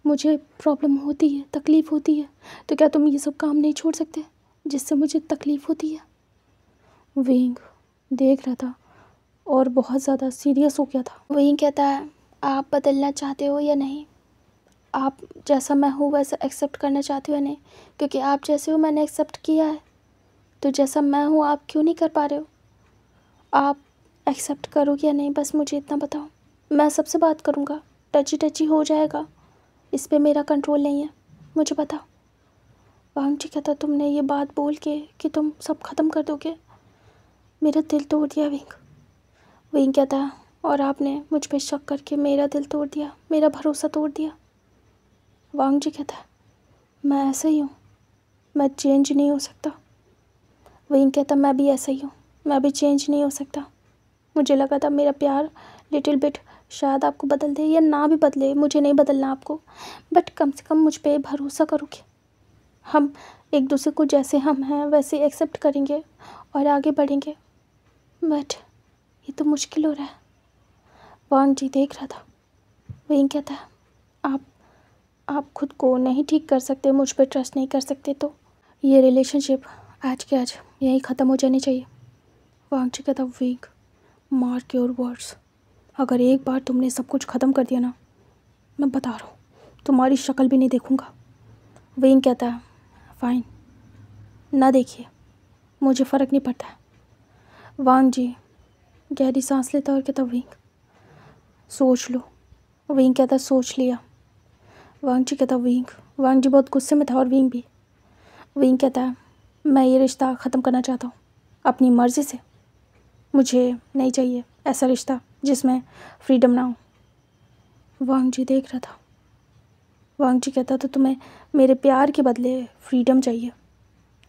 Speaker 1: मुझे प्रॉब्लम होती है, तकलीफ़ होती है, तो क्या तुम ये सब काम नहीं छोड़ सकते जिससे मुझे तकलीफ़ होती है? विंग देख रहा था और बहुत ज़्यादा सीरियस हो गया था। विंग कहता है आप बदलना चाहते हो या नहीं? आप जैसा मैं हूँ वैसा एक्सेप्ट करना चाहते हो या नहीं? क्योंकि आप जैसे हो मैंने एक्सेप्ट किया है, तो जैसा मैं हूँ आप क्यों नहीं कर पा रहे हो? आप एक्सेप्ट करोगे या नहीं, बस मुझे इतना बताओ। मैं सबसे बात करूँगा, टची टची हो जाएगा, इस पे मेरा कंट्रोल नहीं है, मुझे बताओ। वांग जी कहता तुमने ये बात बोल के कि तुम सब ख़त्म कर दोगे, मेरा दिल तोड़ दिया विंग। विंग कहता और आपने मुझ पे शक करके मेरा दिल तोड़ दिया, मेरा भरोसा तोड़ दिया। वांग जी कहता मैं ऐसा ही हूँ, मैं चेंज नहीं हो सकता। विंग कहता मैं भी ऐसा ही हूँ, मैं भी चेंज नहीं हो सकता। मुझे लगा था मेरा प्यार लिटिल बिट शायद आपको बदल दे या ना भी बदले, मुझे नहीं बदलना आपको, बट कम से कम मुझ पे भरोसा करोगे। हम एक दूसरे को जैसे हम हैं वैसे एक्सेप्ट करेंगे और आगे बढ़ेंगे। बट ये तो मुश्किल हो रहा है। वांग जी देख रहा था। विंग कहता है आप खुद को नहीं ठीक कर सकते, मुझ पे ट्रस्ट नहीं कर सकते, तो ये रिलेशनशिप आज के आज यहीं ख़त्म हो जानी चाहिए। वांग जी कहता विंग मार्क योर वर्ड्स, अगर एक बार तुमने सब कुछ ख़त्म कर दिया ना, मैं बता रहा हूँ तुम्हारी शक्ल भी नहीं देखूँगा। विंग कहता है फाइन, ना देखिए, मुझे फ़र्क नहीं पड़ता है। वांग जी गहरी सांस लेता और कहता विंग सोच लो। विंग कहता सोच लिया। वांग जी कहता विंग, वांग जी बहुत गुस्से में था और विंग भी। विंग कहता है मैं ये रिश्ता ख़त्म करना चाहता हूँ अपनी मर्ज़ी से। मुझे नहीं चाहिए ऐसा रिश्ता जिसमें फ्रीडम ना हो। वांग जी देख रहा था। वांग जी कहता तो तुम्हें मेरे प्यार के बदले फ्रीडम चाहिए,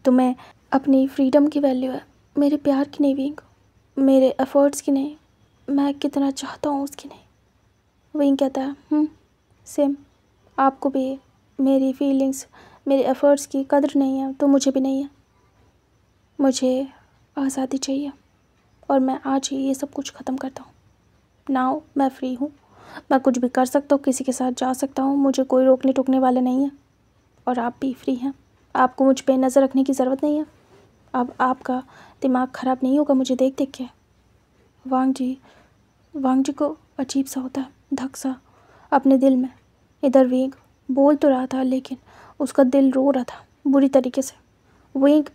Speaker 1: तुम्हें अपनी फ्रीडम की वैल्यू है, मेरे प्यार की नहीं विंग, मेरे एफ़र्ट्स की नहीं, मैं कितना चाहता हूँ उसकी नहीं। विंग कहता है सेम, आपको भी मेरी फीलिंग्स, मेरे एफ़र्ट्स की कदर नहीं है तो मुझे भी नहीं है। मुझे आज़ादी चाहिए और मैं आज ही ये सब कुछ ख़त्म करता हूँ। नाउ मैं फ्री हूँ, मैं कुछ भी कर सकता हूँ, किसी के साथ जा सकता हूँ, मुझे कोई रोकने टोकने वाले नहीं है। और आप भी फ्री हैं, आपको मुझ पे नज़र रखने की ज़रूरत नहीं है। अब आपका दिमाग ख़राब नहीं होगा मुझे देख देख के। वांग जी को अजीब सा होता है, धक सा अपने दिल में। इधर विंग बोल तो रहा था लेकिन उसका दिल रो रहा था बुरी तरीके से। विंग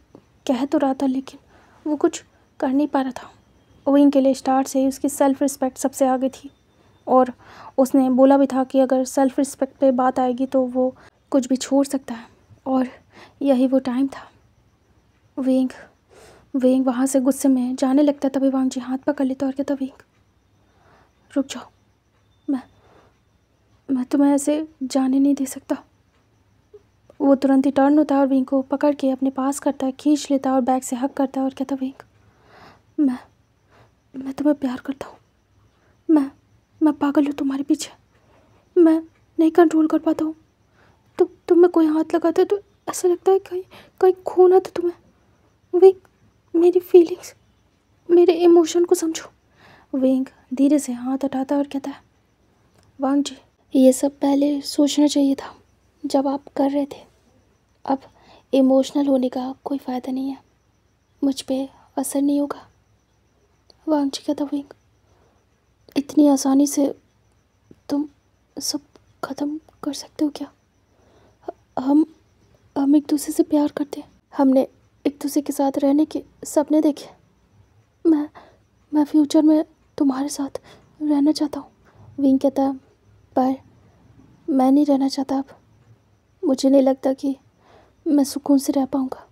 Speaker 1: कह तो रहा था लेकिन वो कुछ कर नहीं पा रहा था। विंग के लिए स्टार्ट से ही उसकी सेल्फ़ रिस्पेक्ट सबसे आगे थी और उसने बोला भी था कि अगर सेल्फ़ रिस्पेक्ट पे बात आएगी तो वो कुछ भी छोड़ सकता है, और यही वो टाइम था। विंग वहाँ से गुस्से में जाने लगता, तभी वांग जी हाथ पकड़ लेता और कहता विंग रुक जाओ, मैं तुम्हें ऐसे जाने नहीं दे सकता। वो तुरंत ही टर्न होता है और विंग को पकड़ के अपने पास करता है, खींच लेता है और बैग से हक करता है और कहता विंग मैं तुम्हें प्यार करता हूँ, मैं पागल हूँ तुम्हारे पीछे। मैं नहीं कंट्रोल कर पाता हूँ। तुम्हें कोई हाथ लगाता है तो ऐसा लगता है कहीं कहीं खो ना तो तुम्हें। विंग, मेरी फीलिंग्स, मेरे इमोशन को समझो। विंग धीरे से हाथ हटाता है और कहता है, वांग जी, ये सब पहले सोचना चाहिए था जब आप कर रहे थे। अब इमोशनल होने का कोई फ़ायदा नहीं है, मुझ पे असर नहीं होगा। वांग जी कहता, विंग, इतनी आसानी से तुम सब ख़त्म कर सकते हो क्या? हम हम एक दूसरे से प्यार करते हैं, हमने एक दूसरे के साथ रहने के सपने देखे। मैं फ्यूचर में तुम्हारे साथ रहना चाहता हूँ। विंग कहता है, पर मैं नहीं रहना चाहता अब। मुझे नहीं लगता कि मैं सुकून से रह पाऊँगा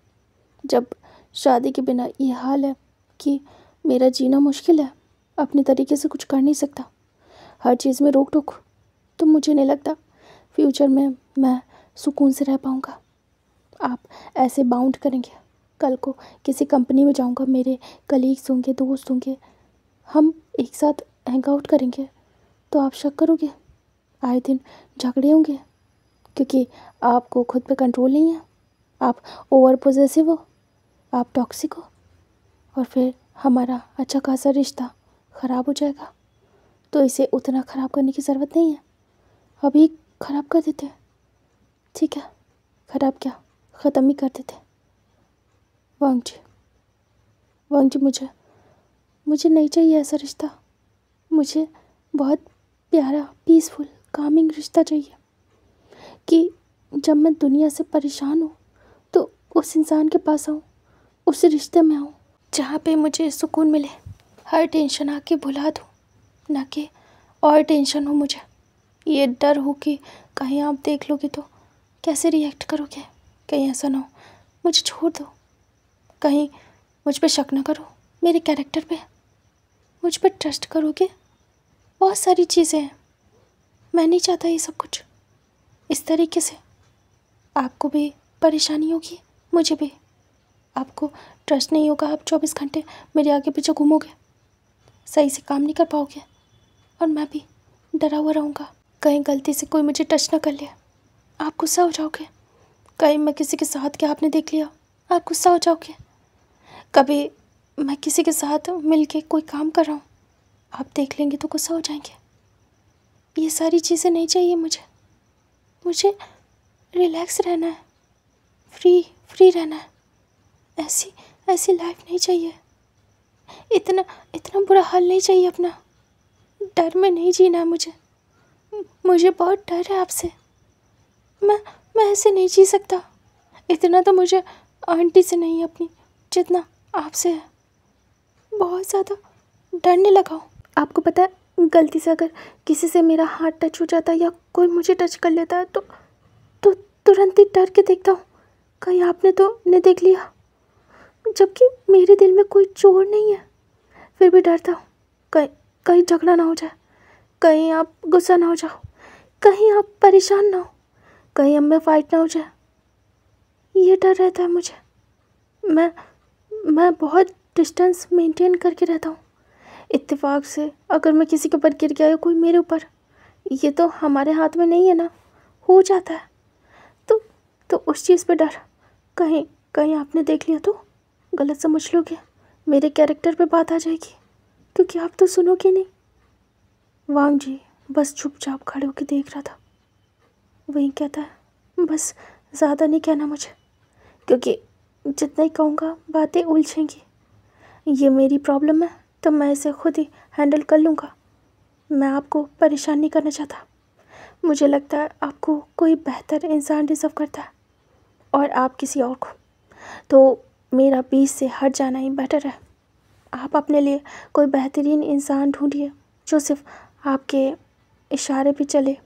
Speaker 1: जब शादी के बिना ये हाल है कि मेरा जीना मुश्किल है, अपने तरीके से कुछ कर नहीं सकता, हर चीज़ में रोक टोक। तो मुझे नहीं लगता फ्यूचर में मैं सुकून से रह पाऊँगा। आप ऐसे बाउंड करेंगे, कल को किसी कंपनी में जाऊँगा, मेरे कलीग्स होंगे, दोस्त होंगे, हम एक साथ हैंग आउट करेंगे तो आप शक करोगे, आए दिन झगड़े होंगे क्योंकि आपको खुद पे कंट्रोल नहीं है, आप ओवर पोजेसिव हो, आप टॉक्सिक हो, और फिर हमारा अच्छा खासा रिश्ता ख़राब हो जाएगा। तो इसे उतना ख़राब करने की ज़रूरत नहीं है, अभी ख़राब कर देते हैं। ठीक है, ख़राब क्या, ख़त्म ही कर देते। वांग जी, मुझे नहीं चाहिए ऐसा रिश्ता। मुझे बहुत प्यारा, पीसफुल, कामिंग रिश्ता चाहिए कि जब मैं दुनिया से परेशान हूँ तो उस इंसान के पास आऊँ, उस रिश्ते में आऊँ जहाँ पे मुझे सुकून मिले, हर टेंशन आके भुला दूँ, ना कि और टेंशन हो मुझे। ये डर हो कि कहीं आप देख लोगे तो कैसे रिएक्ट करोगे, कहीं ऐसा ना हो मुझे छोड़ दो, कहीं मुझ पे शक ना करो, मेरे कैरेक्टर पे, मुझ पे ट्रस्ट करोगे। बहुत सारी चीज़ें हैं, मैं नहीं चाहता ये सब कुछ इस तरीके से। आपको भी परेशानी होगी, मुझे भी, आपको ट्रस्ट नहीं होगा, आप 24 घंटे मेरे आगे पीछे घूमोगे, सही से काम नहीं कर पाओगे, और मैं भी डरा हुआ रहूँगा, कहीं गलती से कोई मुझे टच ना कर ले, आप गुस्सा हो जाओगे। कहीं मैं किसी के साथ क्या आपने देख लिया, आप गुस्सा हो जाओगे। कभी मैं किसी के साथ मिल के कोई काम कर रहा हूँ, आप देख लेंगे तो गुस्सा हो जाएंगे। ये सारी चीज़ें नहीं चाहिए मुझे रिलैक्स रहना है, फ्री रहना है। ऐसी लाइफ नहीं चाहिए, इतना बुरा हाल नहीं चाहिए अपना। डर में नहीं जीना है मुझे बहुत डर है आपसे। मैं ऐसे नहीं जी सकता। इतना तो मुझे आंटी से नहीं अपनी जितना आपसे है। बहुत ज़्यादा डरने लगा हूँ। आपको पता है, गलती से अगर किसी से मेरा हाथ टच हो जाता है या कोई मुझे टच कर लेता है तो तुरंत ही डर के देखता हूँ, कहीं आपने तो नहीं देख लिया, जबकि मेरे दिल में कोई चोर नहीं है, फिर भी डरता हूँ कहीं झगड़ा ना हो जाए, कहीं आप गुस्सा ना हो जाओ, कहीं आप परेशान ना हो, कहीं हम में फाइट ना हो जाए। ये डर रहता है मुझे। मैं बहुत डिस्टेंस मेंटेन करके रहता हूँ। इत्तेफाक से अगर मैं किसी के ऊपर गिर गया या कोई मेरे ऊपर, ये तो हमारे हाथ में नहीं है ना, हो जाता है, तो उस चीज़ पे डर, कहीं आपने देख लिया तो गलत समझ लोगे, मेरे कैरेक्टर पे बात आ जाएगी, क्योंकि आप तो सुनोगे नहीं। वांग जी बस चुपचाप खड़े होकर देख रहा था। वही कहता है, बस ज़्यादा नहीं कहना मुझे, क्योंकि जितना ही कहूँगा बातें उलझेंगी। ये मेरी प्रॉब्लम है तो मैं इसे खुद ही हैंडल कर लूँगा। मैं आपको परेशान नहीं करना चाहता। मुझे लगता है आपको कोई बेहतर इंसान डिज़र्व करता है और आप किसी और को, तो मेरा बीच से हट जाना ही बेटर है। आप अपने लिए कोई बेहतरीन इंसान ढूंढिए जो सिर्फ आपके इशारे पे चले,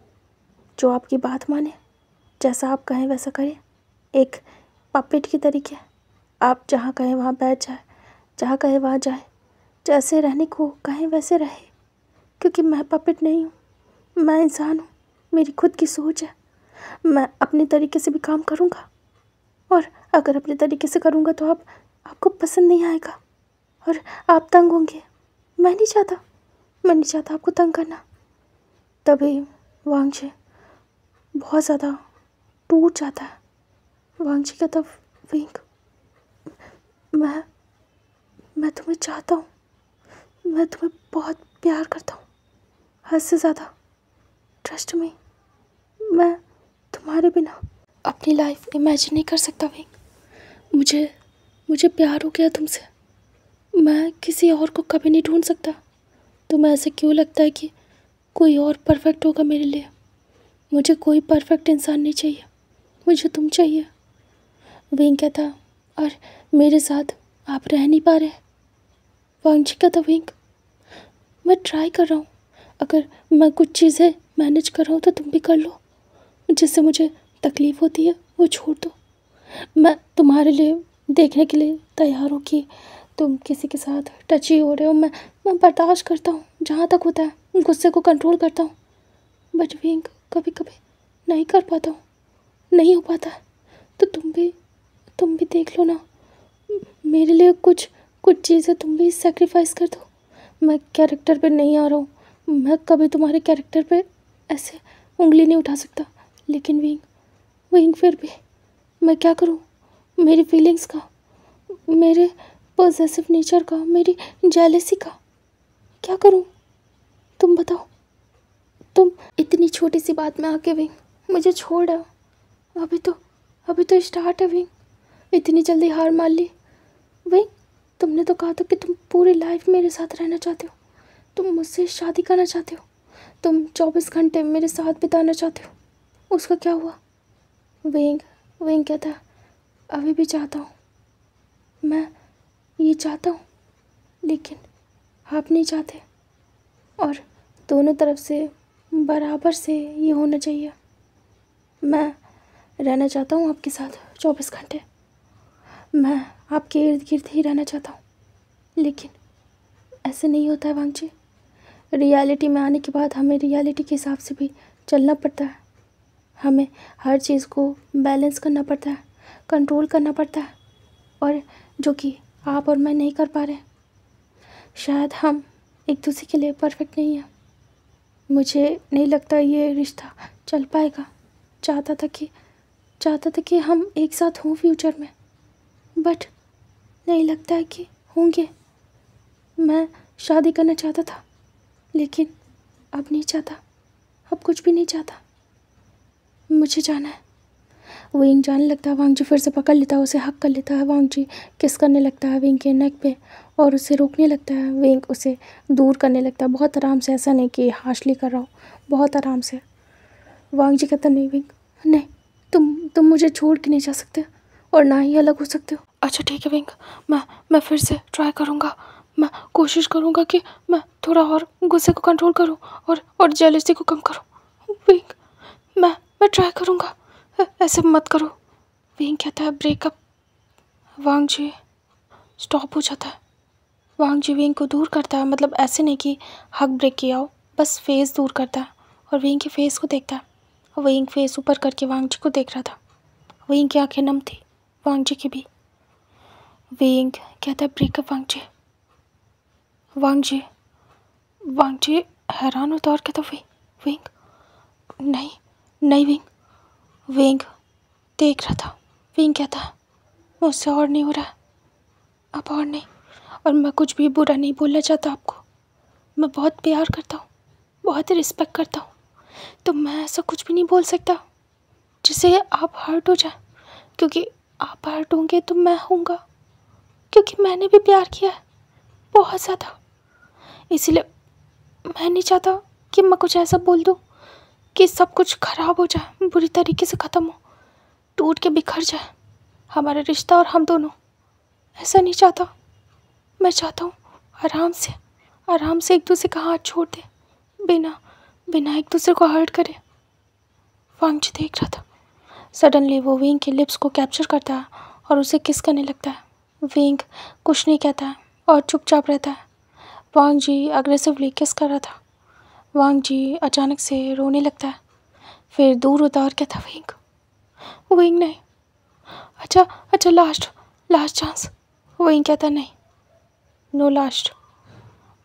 Speaker 1: जो आपकी बात माने, जैसा आप कहें वैसा करे, एक पपेट की तरीके। आप जहाँ कहें वहाँ बैठ जाए, जहाँ कहें वहाँ जाए, जैसे रहने को कहें वैसे रहे, क्योंकि मैं पपेट नहीं हूँ, मैं इंसान हूँ, मेरी खुद की सोच है। मैं अपने तरीके से भी काम करूँगा, और अगर अपने तरीके से करूँगा तो आपको पसंद नहीं आएगा और आप तंग होंगे। मैं नहीं चाहता आपको तंग करना। तभी वांग जी बहुत ज़्यादा टूट जाता है। वांग जी कहता, विंग, मैं तुम्हें चाहता हूँ, मैं तुम्हें बहुत प्यार करता हूँ, हद से ज़्यादा। ट्रस्ट मी, मैं तुम्हारे बिना अपनी लाइफ इमेजिन नहीं कर सकता विंग। मुझे प्यार हो गया तुमसे, मैं किसी और को कभी नहीं ढूंढ सकता। तुम्हें ऐसे क्यों लगता है कि कोई और परफेक्ट होगा मेरे लिए? मुझे कोई परफेक्ट इंसान नहीं चाहिए, मुझे तुम चाहिए। विंग कहता, और मेरे साथ आप रह नहीं पा रहे? वांग जी कहता, विंग, मैं ट्राई कर रहा हूँ, अगर मैं कुछ चीज़ें मैनेज कर रहा हूँ तो तुम भी कर लो। जिससे मुझे तकलीफ़ होती है वो छोड़ दो। मैं तुम्हारे लिए देखने के लिए तैयार हूँ कि तुम किसी के साथ टची हो रहे हो। मैं बर्दाश्त करता हूँ, जहाँ तक होता है गुस्से को कंट्रोल करता हूँ। बट विंग, कभी कभी नहीं कर पाता हूँ, नहीं हो पाता है। तो तुम भी देख लो ना, मेरे लिए कुछ चीज़ें तुम भी सेक्रीफाइस कर दो। मैं कैरेक्टर पे नहीं आ रहा हूँ, मैं कभी तुम्हारे कैरेक्टर पे ऐसे उंगली नहीं उठा सकता। लेकिन विंग फिर भी मैं क्या करूँ? मेरी फीलिंग्स का, मेरे पॉसेसिव नेचर का, मेरी जेलसी का क्या करूँ? तुम बताओ। तुम इतनी छोटी सी बात में आके विंग मुझे छोड़ रहे हो। अभी तो स्टार्ट है विंग, इतनी जल्दी हार मान ली? विंग, तुमने तो कहा था कि तुम पूरी लाइफ मेरे साथ रहना चाहते हो, तुम मुझसे शादी करना चाहते हो, तुम 24 घंटे मेरे साथ बिताना चाहते हो। उसका क्या हुआ? विंग कहता है, अभी भी चाहता हूँ, मैं ये चाहता हूँ, लेकिन आप नहीं चाहते। और दोनों तरफ से बराबर से ये होना चाहिए। मैं रहना चाहता हूँ आपके साथ 24 घंटे, मैं आपके इर्द गिर्द ही रहना चाहता हूँ, लेकिन ऐसे नहीं होता है वांग जी। रियलिटी में आने के बाद हमें रियलिटी के हिसाब से भी चलना पड़ता है। हमें हर चीज़ को बैलेंस करना पड़ता है, कंट्रोल करना पड़ता है, और जो कि आप और मैं नहीं कर पा रहे। शायद हम एक दूसरे के लिए परफेक्ट नहीं हैं। मुझे नहीं लगता ये रिश्ता चल पाएगा। चाहता था कि हम एक साथ हों फ्यूचर में, बट नहीं लगता है कि होंगे। मैं शादी करना चाहता था, लेकिन अब नहीं चाहता, अब कुछ भी नहीं चाहता। मुझे जाना है। विंग जाने लगता है, वांग जी फिर से पकड़ लेता है, उसे हक कर लेता है। वांग जी किस करने लगता है विंग के नेक पे और उसे रोकने लगता है। विंग उसे दूर करने लगता है, बहुत आराम से, ऐसा नहीं कि हार्शली कर रहा हो, बहुत आराम से। वांग जी कहता, नहीं विंग, नहीं, तुम मुझे छोड़ के नहीं जा सकते और ना ही अलग हो सकते हो। अच्छा ठीक है विंग, मैं फिर से ट्राई करूँगा। मैं कोशिश करूँगा कि मैं थोड़ा और गुस्से को कंट्रोल करूँ और जेलसी को कम करूँ। विंग, मैं ट्राई करूँगा, ऐसे मत करो। विंग कहता है, ब्रेकअप। वांग जी स्टॉप हो जाता है। वांग जी विंग को दूर करता है, मतलब ऐसे नहीं कि हक ब्रेक किया हो, बस फेस दूर करता है और विंग के फेस को देखता है। और विंग फेस ऊपर करके वांग जी को देख रहा था। विंग की आंखें नम थी, वांग जी की भी। विंग कहता है, ब्रेकअप वांग जी। वांग जी हैरान होता और कहता, विंग, नहीं नहीं विंग। विंग देख रहा था। विंग कहता है, मुझसे और नहीं हो रहा, अब और नहीं, और मैं कुछ भी बुरा नहीं बोलना चाहता आपको। मैं बहुत प्यार करता हूँ, बहुत रिस्पेक्ट करता हूँ, तो मैं ऐसा कुछ भी नहीं बोल सकता जिससे आप हर्ट हो जाए, क्योंकि आप हर्ट होंगे तो मैं होऊंगा, क्योंकि मैंने भी प्यार किया है बहुत ज़्यादा। इसीलिए मैं नहीं चाहता कि मैं कुछ ऐसा बोल दूँ कि सब कुछ ख़राब हो जाए, बुरी तरीके से ख़त्म हो, टूट के बिखर जाए हमारा रिश्ता और हम दोनों। ऐसा नहीं चाहता। मैं चाहता हूँ आराम से एक दूसरे का हाथ छोड़ दे, बिना एक दूसरे को हर्ट करे। वांग जी देख रहा था। सडनली वो विंग के लिप्स को कैप्चर करता है और उसे किस करने लगता है। विंग कुछ नहीं कहता है और चुपचाप रहता है। वांग जी अग्रेसिवली किस कर रहा था। वांग जी अचानक से रोने लगता है, फिर दूर होता और कहता, विंग नहीं, अच्छा लास्ट चांस। विंग कहता, नहीं, नो लास्ट,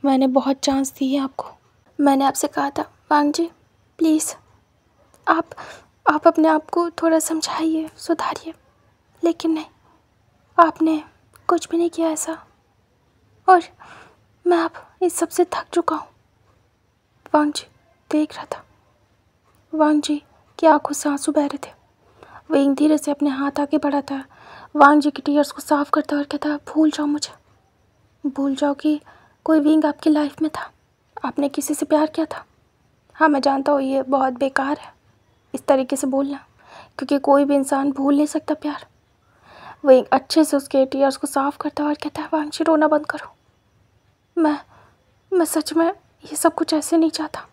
Speaker 1: मैंने बहुत चांस दी है आपको। मैंने आपसे कहा था वांग जी, प्लीज़ आप अपने आप को थोड़ा समझाइए, सुधारिए। लेकिन नहीं, आपने कुछ भी नहीं किया ऐसा, और मैं अब इस सब से थक चुका हूँ। वांग जी देख रहा था, वांग जी की आंखों से आंसू बह रहे थे। विंग धीरे से अपने हाथ आगे बढ़ाता है, वांग जी की टीयर्स को साफ करता है और कहता है, भूल जाओ मुझे, भूल जाओ कि कोई विंग आपकी लाइफ में था, आपने किसी से प्यार किया था। हाँ, मैं जानता हूँ ये बहुत बेकार है इस तरीके से बोलना, क्योंकि कोई भी इंसान भूल नहीं सकता प्यार। विंग अच्छे से उसके टीयर्स को साफ करता है और कहता है, वांग जी रोना बंद करो, मैं सच में ये सब कुछ ऐसे नहीं चाहता।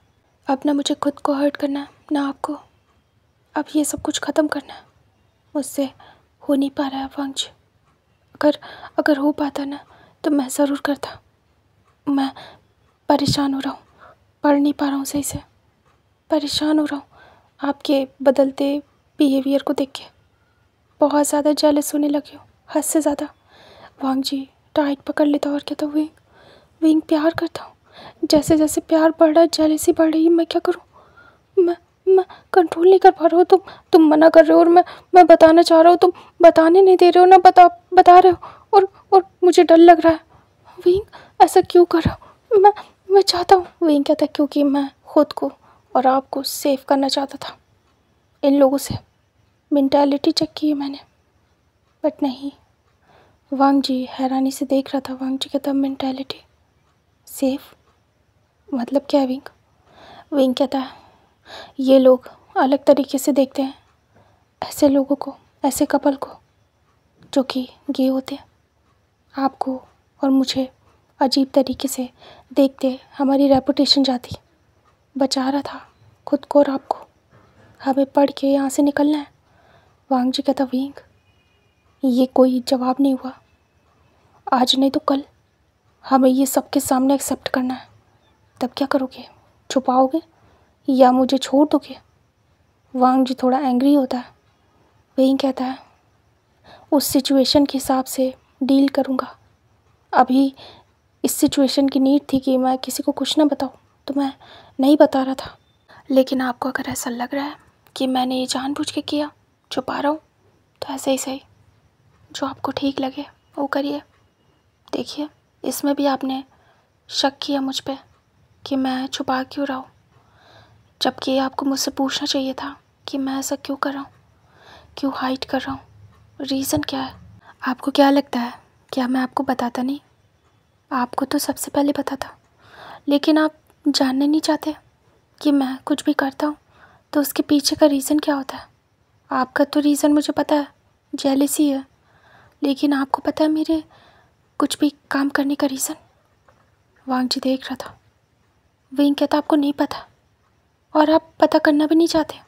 Speaker 1: अब ना मुझे खुद को हर्ट करना है, ना आपको। अब ये सब कुछ ख़त्म करना है, मुझसे हो नहीं पा रहा है वांग जी। अगर हो पाता ना तो मैं ज़रूर करता। मैं परेशान हो रहा हूँ, पढ़ नहीं पा रहा हूँ सही से, परेशान हो रहा हूँ आपके बदलते बिहेवियर को देख के। बहुत ज़्यादा जेलस होने लगी हूँ, हद से ज़्यादा। वांग जी टाइट पकड़ लेता और कहता, विंग प्यार करता हूँ, जैसे जैसे प्यार बढ़ रहा है जेलसी बढ़ रही है, मैं क्या करूँ? मैं कंट्रोल नहीं कर पा रहा हूँ। तुम मना कर रहे हो और मैं बताना चाह रहा हूँ, तुम बताने नहीं दे रहे हो ना, बता रहे हो, और मुझे डर लग रहा है। विंग ऐसा क्यों कर रहा हो? मैं चाहता हूँ। विंग कहता है, क्योंकि मैं खुद को और आपको सेव करना चाहता था इन लोगों से। मेंटालिटी चेक की है मैंने, बट नहीं। वांग जी हैरानी से देख रहा था। वांग जी कहता, मेंटालिटी सेफ मतलब क्या है विंग? विंग कहता है, ये लोग अलग तरीके से देखते हैं ऐसे लोगों को, ऐसे कपल को जो कि गे होते हैं। आपको और मुझे अजीब तरीके से देखते हमारी रेपुटेशन जाती। बचा रहा था खुद को और आपको, हमें पढ़ के यहाँ से निकलना है। वांग जी कहता, विंग ये कोई जवाब नहीं हुआ, आज नहीं तो कल हमें ये सबके सामने एक्सेप्ट करना है। तब क्या करोगे? छुपाओगे या मुझे छोड़ दोगे? वांग जी थोड़ा एंग्री होता है। विंग कहता है, उस सिचुएशन के हिसाब से डील करूँगा। अभी इस सिचुएशन की नीड थी कि मैं किसी को कुछ ना बताऊँ, तो मैं नहीं बता रहा था। लेकिन आपको अगर ऐसा लग रहा है कि मैंने ये जानबूझ के किया, छुपा रहा हूँ, तो ऐसे ही सही, जो आपको ठीक लगे वो करिए। देखिए, इसमें भी आपने शक किया मुझ पे कि मैं छुपा क्यों रहा हूँ, जबकि आपको मुझसे पूछना चाहिए था कि मैं ऐसा क्यों कर रहा हूँ, क्यों हाइड कर रहा हूँ, रीज़न क्या है। आपको क्या लगता है, क्या मैं आपको बताता नहीं? आपको तो सबसे पहले पता था, लेकिन आप जानना नहीं चाहते कि मैं कुछ भी करता हूँ तो उसके पीछे का रीज़न क्या होता है। आपका तो रीज़न मुझे पता है, जेलसी है, लेकिन आपको पता है मेरे कुछ भी काम करने का रीज़न? वांग जी देख रहा था। विंग कहता, आपको नहीं पता और आप पता करना भी नहीं चाहते,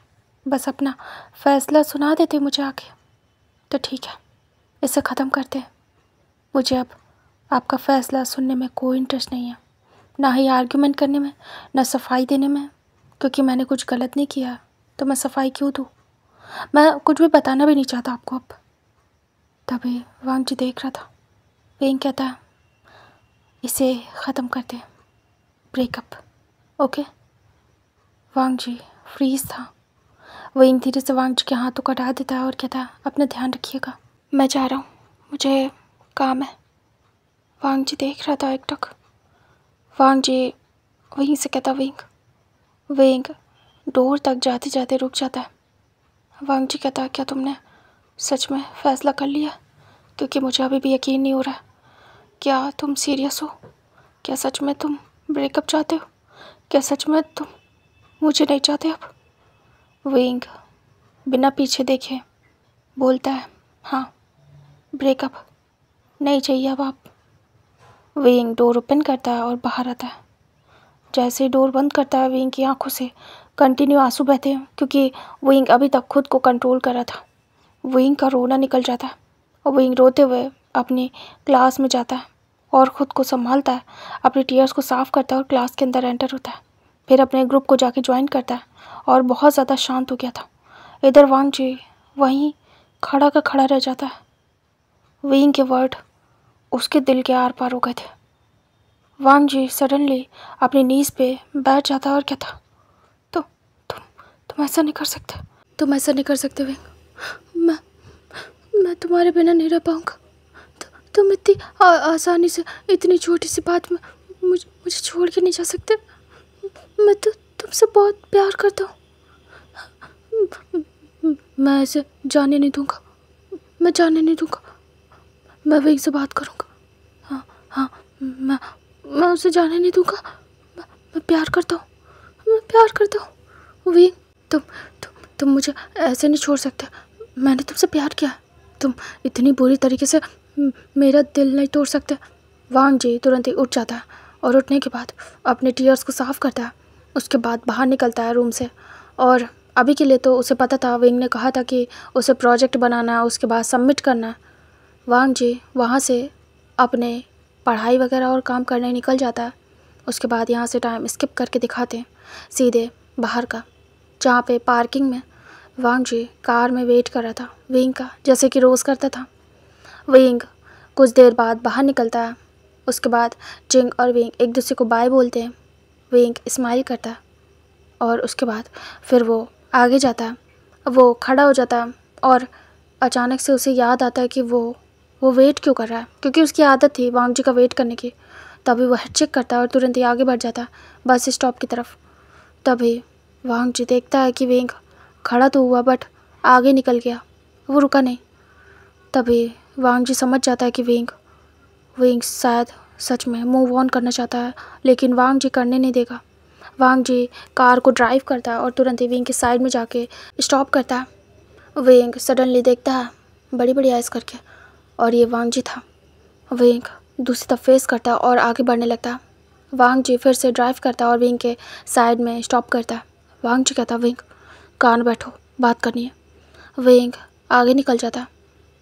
Speaker 1: बस अपना फ़ैसला सुना देते मुझे आके। तो ठीक है, इसे ख़त्म करते हैं। मुझे अब आपका फ़ैसला सुनने में कोई इंटरेस्ट नहीं है, ना ही आर्ग्यूमेंट करने में, ना सफाई देने में, क्योंकि मैंने कुछ गलत नहीं किया तो मैं सफाई क्यों दूँ? मैं कुछ भी बताना भी नहीं चाहता आपको अब। तभी वांग जी देख रहा था। विंग कहता है, इसे ख़त्म करते हैं, ब्रेकअप, ओके? वांग जी फ्रीज था। विंग धीरे से वांग जी के हाथों को हटा देता है और कहता है, अपना ध्यान रखिएगा, मैं जा रहा हूँ, मुझे काम है। वांग जी देख रहा था एकटक। वांग जी वहीं से कहता, विंग डोर तक जाते जाते रुक जाता है। वांग जी कहता, क्या तुमने सच में फ़ैसला कर लिया? क्योंकि मुझे अभी भी यकीन नहीं हो रहा। क्या तुम सीरियस हो? क्या सच में तुम ब्रेकअप चाहते हो? क्या सच में तुम मुझे नहीं चाहते अब? विंग बिना पीछे देखे बोलता है, हाँ, ब्रेकअप नहीं चाहिए अब आप। विंग डोर ओपन करता है और बाहर आता है। जैसे ही डोर बंद करता है, विंग की आंखों से कंटिन्यू आंसू बहते हैं, क्योंकि विंग अभी तक खुद को कंट्रोल कर रहा था। विंग का रोना निकल जाता है और विंग रोते हुए अपनी क्लास में जाता है और ख़ुद को संभालता है, अपनी टीयर्स को साफ़ करता है और क्लास के अंदर एंटर होता है। फिर अपने ग्रुप को जाके ज्वाइन करता है और बहुत ज़्यादा शांत हो गया था। इधर वांग जी वहीं खड़ा का खड़ा रह जाता है। विंग के वर्ड उसके दिल के आर पार हो गए थे। वांग जी सडनली अपनी नीज़ पे बैठ जाता और कहता, तुम तुम ऐसा नहीं कर सकते, तुम ऐसा नहीं कर सकते विंग। मैं तुम्हारे बिना नहीं रह पाऊँगा। तुम इतनी आसानी से इतनी छोटी सी बात में मुझे छोड़ के नहीं जा सकते। मैं तो तुमसे बहुत प्यार करता हूँ। मैं ऐसे जाने नहीं दूँगा, मैं जाने नहीं दूँगा। मैं विंग से बात करूँगा। हाँ हाँ, मैं उसे जाने नहीं दूँगा। मैं प्यार करता हूँ, मैं प्यार करता हूँ। विंग, तुम मुझे ऐसे नहीं छोड़ सकते। मैंने तुमसे प्यार किया है। तुम इतनी बुरी तरीके से मेरा दिल नहीं तोड़ सकते। वांग जी तुरंत ही उठ जाता है और उठने के बाद अपने टीयर्स को साफ़ करता है। उसके बाद बाहर निकलता है रूम से। और अभी के लिए तो उसे पता था, विंग ने कहा था कि उसे प्रोजेक्ट बनाना है, उसके बाद सबमिट करना है। वांग जी वहाँ से अपने पढ़ाई वगैरह और काम करने निकल जाता है। उसके बाद यहाँ से टाइम स्किप करके दिखाते हैं सीधे बाहर का, जहाँ पे पार्किंग में वांग जी कार में वेट कर रहा था विंग का, जैसे कि रोज़ करता था। विंग कुछ देर बाद बाहर निकलता है। उसके बाद जिंग और विंग एक दूसरे को बाय बोलते हैं। विंग स्माइल करता है और उसके बाद फिर वो आगे जाता है। वो खड़ा हो जाता है और अचानक से उसे याद आता है कि वो वेट क्यों कर रहा है, क्योंकि उसकी आदत थी वांग जी का वेट करने की। तभी वो हेड चेक करता है और तुरंत ही आगे बढ़ जाता है बस स्टॉप की तरफ। तभी वांग जी देखता है कि विंग खड़ा तो हुआ बट आगे निकल गया, वो रुका नहीं। तभी वांग जी समझ जाता है कि विंग शायद सच में मूव ऑन करना चाहता है, लेकिन वांग जी करने नहीं देगा। वांग जी कार को ड्राइव करता है और तुरंत ही विंग के साइड में जाके स्टॉप करता है। विंग सडनली देखता है बड़ी बड़ी आइज़ करके, और ये वांग जी था। विंग दूसरी तरफ फेस करता है और आगे बढ़ने लगता है। वांग जी फिर से ड्राइव करता है और विंग के साइड में स्टॉप करता है। वांग जी कहता है विंग कार में बैठो, बात करनी है। विंग आगे निकल जाता है।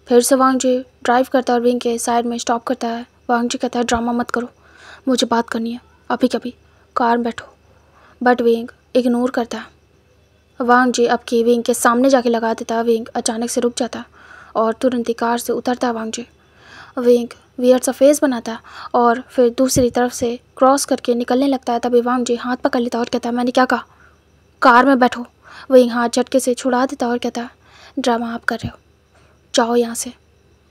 Speaker 1: फिर से वांग जी ड्राइव करता है और विंग के साइड में स्टॉप करता है। वांग जी कहता है ड्रामा मत करो, मुझे बात करनी है अभी कभी, कार में बैठो। बट विंग इग्नोर करता है। वांग जी अब की विंग के सामने जाके लगा देता है। विंग अचानक से रुक जाता है और तुरंत ही कार से उतरता है वांग जी। विंग वियर्ड सा फेस बनाता है और फिर दूसरी तरफ से क्रॉस करके निकलने लगता है। तभी वांग जी हाथ पकड़ लेता है और कहता है मैंने क्या कहा, कार में बैठो। विंग हाथ झटके से छुड़ा देता है और कहता है ड्रामा आप कर रहे हो, जाओ यहाँ से।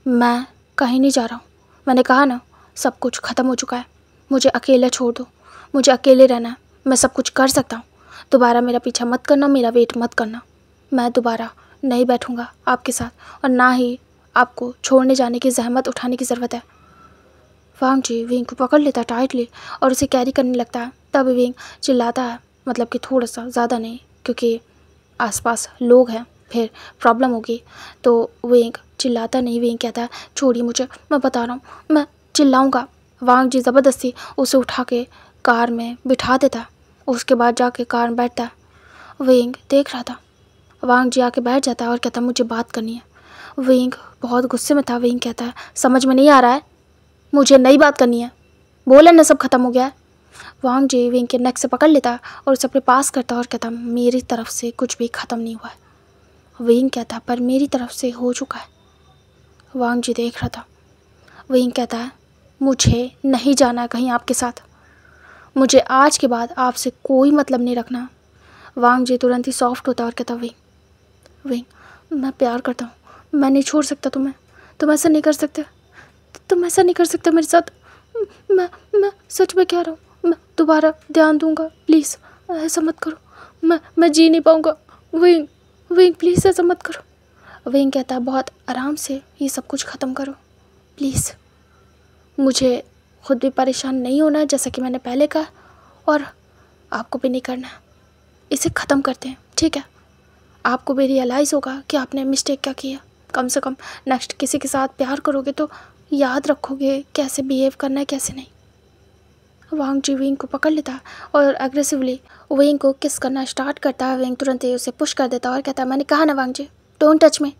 Speaker 1: मैं कहीं नहीं जा रहा हूँ, मैंने कहा ना सब कुछ ख़त्म हो चुका है, मुझे अकेला छोड़ दो, मुझे अकेले रहना है, मैं सब कुछ कर सकता हूँ। दोबारा मेरा पीछा मत करना, मेरा वेट मत करना, मैं दोबारा नहीं बैठूँगा आपके साथ और ना ही आपको छोड़ने जाने की जहमत उठाने की ज़रूरत है। वांग जी विंग को पकड़ लेता है टाइटली और उसे कैरी करने लगता है। तब विंग चिल्लाता है, मतलब कि थोड़ा सा, ज़्यादा नहीं, क्योंकि आसपास लोग हैं फिर प्रॉब्लम होगी। तो विंग चिल्लाता नहीं, विंग कहता है छोड़िए मुझे, मैं बता रहा हूँ, मैं चिल्लाऊँगा। वांग जी ज़बरदस्ती उसे उठा के कार में बिठा देता है। उसके बाद जाके कार में बैठता है। विंग देख रहा था। वांग जी आके बैठ जाता है और कहता है मुझे बात करनी है। विंग बहुत गुस्से में था। विंग कहता है समझ में नहीं आ रहा है, मुझे नई बात करनी है, बोला ना सब खत्म हो गया है। वांग जी विंग के नेक से पकड़ लेता है और उसे अपने पास करता है और कहता मेरी तरफ से कुछ भी ख़त्म नहीं हुआ है। विंग कहता पर मेरी तरफ से हो चुका है। वांग जी देख रहा था। विंग कहता है मुझे नहीं जाना है कहीं आपके साथ, मुझे आज के बाद आपसे कोई मतलब नहीं रखना। वांग जी तुरंत ही सॉफ्ट होता है और कहता विंग मैं प्यार करता हूँ, मैं नहीं छोड़ सकता तुम्हें, तुम ऐसा नहीं कर सकते, तुम ऐसा नहीं कर सकते मेरे साथ। मैं सच में कह रहा हूँ, मैं दोबारा ध्यान दूंगा, प्लीज़ ऐसा मत करो, मैं जी नहीं पाऊँगा। विंग प्लीज़ ऐसा मत करो। विंग कहता है बहुत आराम से ये सब कुछ ख़त्म करो प्लीज़, मुझे खुद भी परेशान नहीं होना है जैसा कि मैंने पहले कहा, और आपको भी नहीं करना है। इसे ख़त्म करते हैं, ठीक है? आपको भी रियलाइज़ होगा कि आपने मिस्टेक क्या किया। कम से कम नेक्स्ट किसी के साथ प्यार करोगे तो याद रखोगे कैसे बिहेव करना है, कैसे नहीं। वांग जी विंग को पकड़ लेता और एग्रेसिवली विंग को किस करना स्टार्ट करता है। विंग तुरंत ही उसे पुश कर देता और कहता है मैंने कहा ना वांग जी, डोंट टच मी,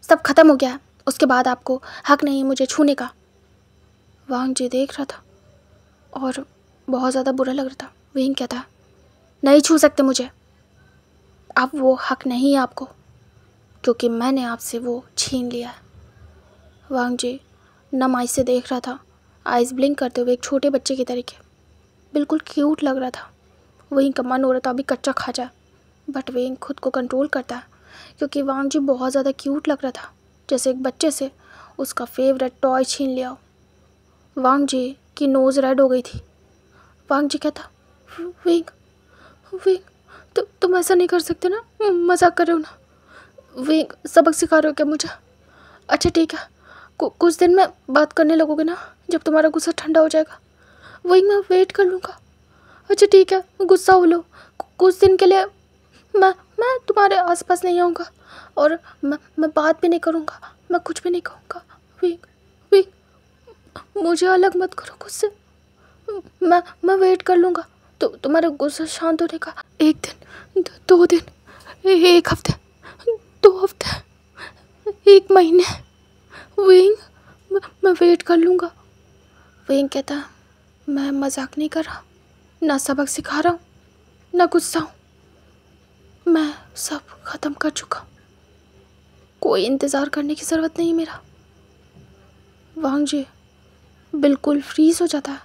Speaker 1: सब खत्म हो गया, उसके बाद आपको हक नहीं मुझे छूने का। वांग जी देख रहा था और बहुत ज़्यादा बुरा लग रहा था। विंग कहता है नहीं छू सकते मुझे, अब वो हक नहीं है आपको, क्योंकि मैंने आपसे वो छीन लिया है। वांग जी नम आइज से देख रहा था, आइज़ ब्लिंक करते हुए एक छोटे बच्चे की तरीके, बिल्कुल क्यूट लग रहा था। वहीं का मन हो रहा था अभी कच्चा खा जाए, बट वेंग खुद को कंट्रोल करता है क्योंकि वांग जी बहुत ज़्यादा क्यूट लग रहा था, जैसे एक बच्चे से उसका फेवरेट टॉय छीन लिया हो। वांग जी की नोज़ रेड हो गई थी। वांग जी कहता, वेंग वेंग तुम ऐसा नहीं कर सकते ना, मजाक कर रहे हो ना। वेंग सबक सिखा रहे हो क्या मुझे? अच्छा ठीक है, कुछ दिन में बात करने लगोगे ना, जब तुम्हारा गुस्सा ठंडा हो जाएगा। वही मैं वेट कर लूँगा। अच्छा ठीक है, गुस्सा हो लो, कुछ दिन के लिए मैं तुम्हारे आसपास नहीं आऊँगा और मैं बात भी नहीं करूँगा, मैं कुछ भी नहीं कहूँगा। वेंग वेंग मुझे अलग मत करो खुद से। मैं वेट कर लूँगा तो तुम्हारा गुस्सा शांत होने का। एक दिन, 2 दिन, 1 हफ्ते, 2 हफ्ते, 1 महीने। वेंग मैं वेट कर लूँगा। वेंग कहता, मैं मजाक नहीं कर रहा, ना सबक सिखा रहा हूँ, ना गुस्सा हूँ, मैं सब ख़त्म कर चुका, कोई इंतज़ार करने की ज़रूरत नहीं मेरा। वांग जी बिल्कुल फ्रीज हो जाता है,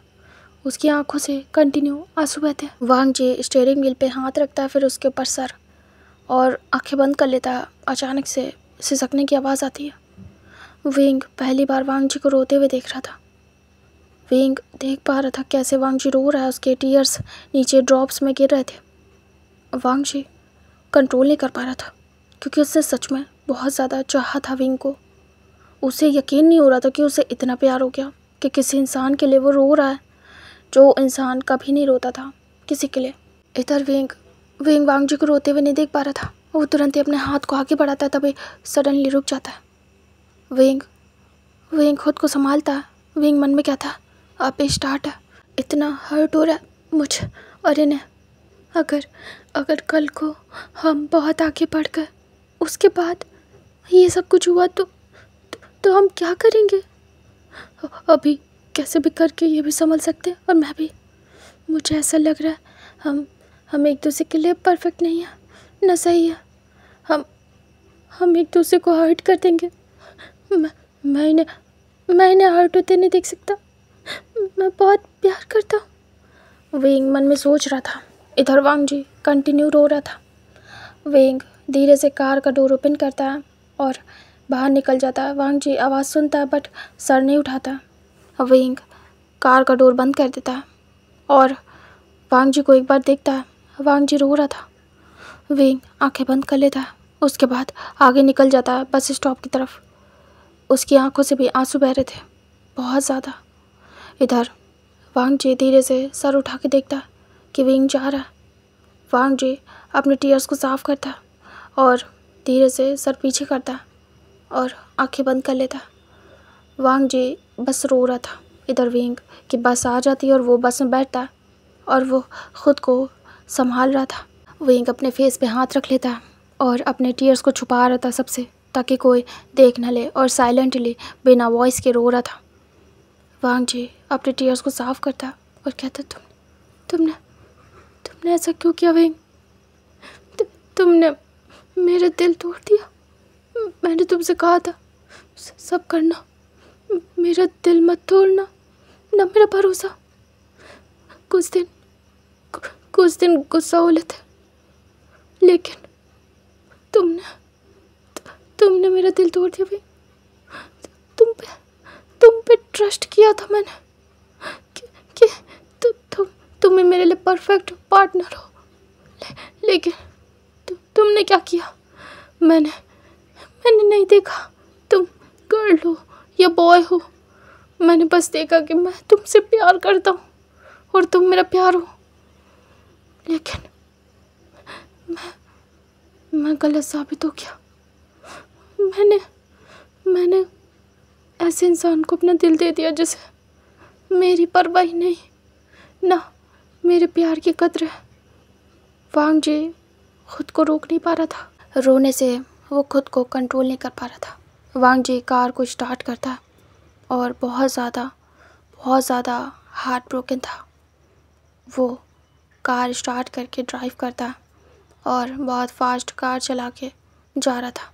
Speaker 1: उसकी आंखों से कंटिन्यू आंसू बहते हैं। वांग जी स्टीयरिंग व्हील पे हाथ रखता है, फिर उसके ऊपर सर, और आंखें बंद कर लेता है। अचानक से सिसकने की आवाज़ आती है। वेंग पहली बार वांग जी को रोते हुए देख रहा था। वेंग देख पा रहा था कैसे वांग जी रो रहा है, उसके टीयर्स नीचे ड्रॉप्स में गिर रहे थे। वांग जी कंट्रोल नहीं कर पा रहा था क्योंकि उससे सच में बहुत ज़्यादा चाहा था वेंग को। उसे यकीन नहीं हो रहा था कि उसे इतना प्यार हो गया कि किसी इंसान के लिए वो रो रहा है, जो इंसान कभी नहीं रोता था किसी के लिए। इधर वेंग वांग जी को रोते हुए नहीं देख पा रहा था। वो तुरंत ही अपने हाथ को आगे बढ़ाता है, तभी सडनली रुक जाता है। वेंग खुद को संभालता है। वेंग मन में क्या था, अब स्टार्ट है, इतना हर्ट हो रहा है मुझे और इन्हें। अगर कल को हम बहुत आगे बढ़ गए, उसके बाद ये सब कुछ हुआ तो हम क्या करेंगे? अभी कैसे भी करके ये भी संभल सकते हैं और मैं भी। मुझे ऐसा लग रहा है हम एक दूसरे के लिए परफेक्ट नहीं है, ना सही है। हम एक दूसरे को हर्ट कर देंगे। मैं इन्हें हर्ट होते नहीं देख सकता। मैं बहुत प्यार करता हूँ, वेंग मन में सोच रहा था। इधर वांग जी कंटिन्यू रो रहा था। वेंग धीरे से कार का डोर ओपन करता है और बाहर निकल जाता है। वांग जी आवाज़ सुनता है बट सर नहीं उठाता। वेंग कार का डोर बंद कर देता है और वांग जी को एक बार देखता है। वांग जी रो रहा था। वेंग आंखें बंद कर लेता है, उसके बाद आगे निकल जाता है बस स्टॉप की तरफ। उसकी आंखों से भी आंसू बह रहे थे बहुत ज़्यादा। इधर वांग जी धीरे से सर उठा के देखता है कि वेंग जा रहा है। वांग जी अपने टीयर्स को साफ करता है और धीरे से सर पीछे करता है और आंखें बंद कर लेता है। वांग जी बस रो रहा था। इधर वेंग की बस आ जाती है और वो बस में बैठता है और वो खुद को संभाल रहा था। वेंग अपने फेस पे हाथ रख लेता है और अपने टीयर्स को छुपा रहा था सबसे, ताकि कोई देख न ले, और साइलेंटली बिना वॉइस के रो रहा था। वांग जी अपने टीयर्स को साफ करता और कहता, तुमने ऐसा क्यों किया वेंग? तुमने मेरा दिल तोड़ दिया। मैंने तुमसे कहा था सब करना, मेरा दिल मत तोड़ना, ना मेरा भरोसा। कुछ दिन गुस्सा हो लेते, लेकिन तुमने मेरा दिल तोड़ दिया भाई। तुम पे ट्रस्ट किया था मैंने कि तुम ही मेरे लिए परफेक्ट पार्टनर हो, लेकिन तुमने क्या किया? मैंने नहीं देखा तुम गर्ल हो या बॉय हो। मैंने बस देखा कि मैं तुमसे प्यार करता हूँ और तुम मेरा प्यार हो, लेकिन मैं गलत साबित हो गया। मैंने ऐसे इंसान को अपना दिल दे दिया जिसे मेरी परवाह ही नहीं, ना मेरे प्यार की कदर है। वांग जी खुद को रोक नहीं पा रहा था। रोने से वो खुद को कंट्रोल नहीं कर पा रहा था। वांग जी कार को स्टार्ट करता है और बहुत ज़्यादा हार्ट ब्रोकन था। वो कार स्टार्ट करके ड्राइव करता और बहुत फास्ट कार चला के जा रहा था।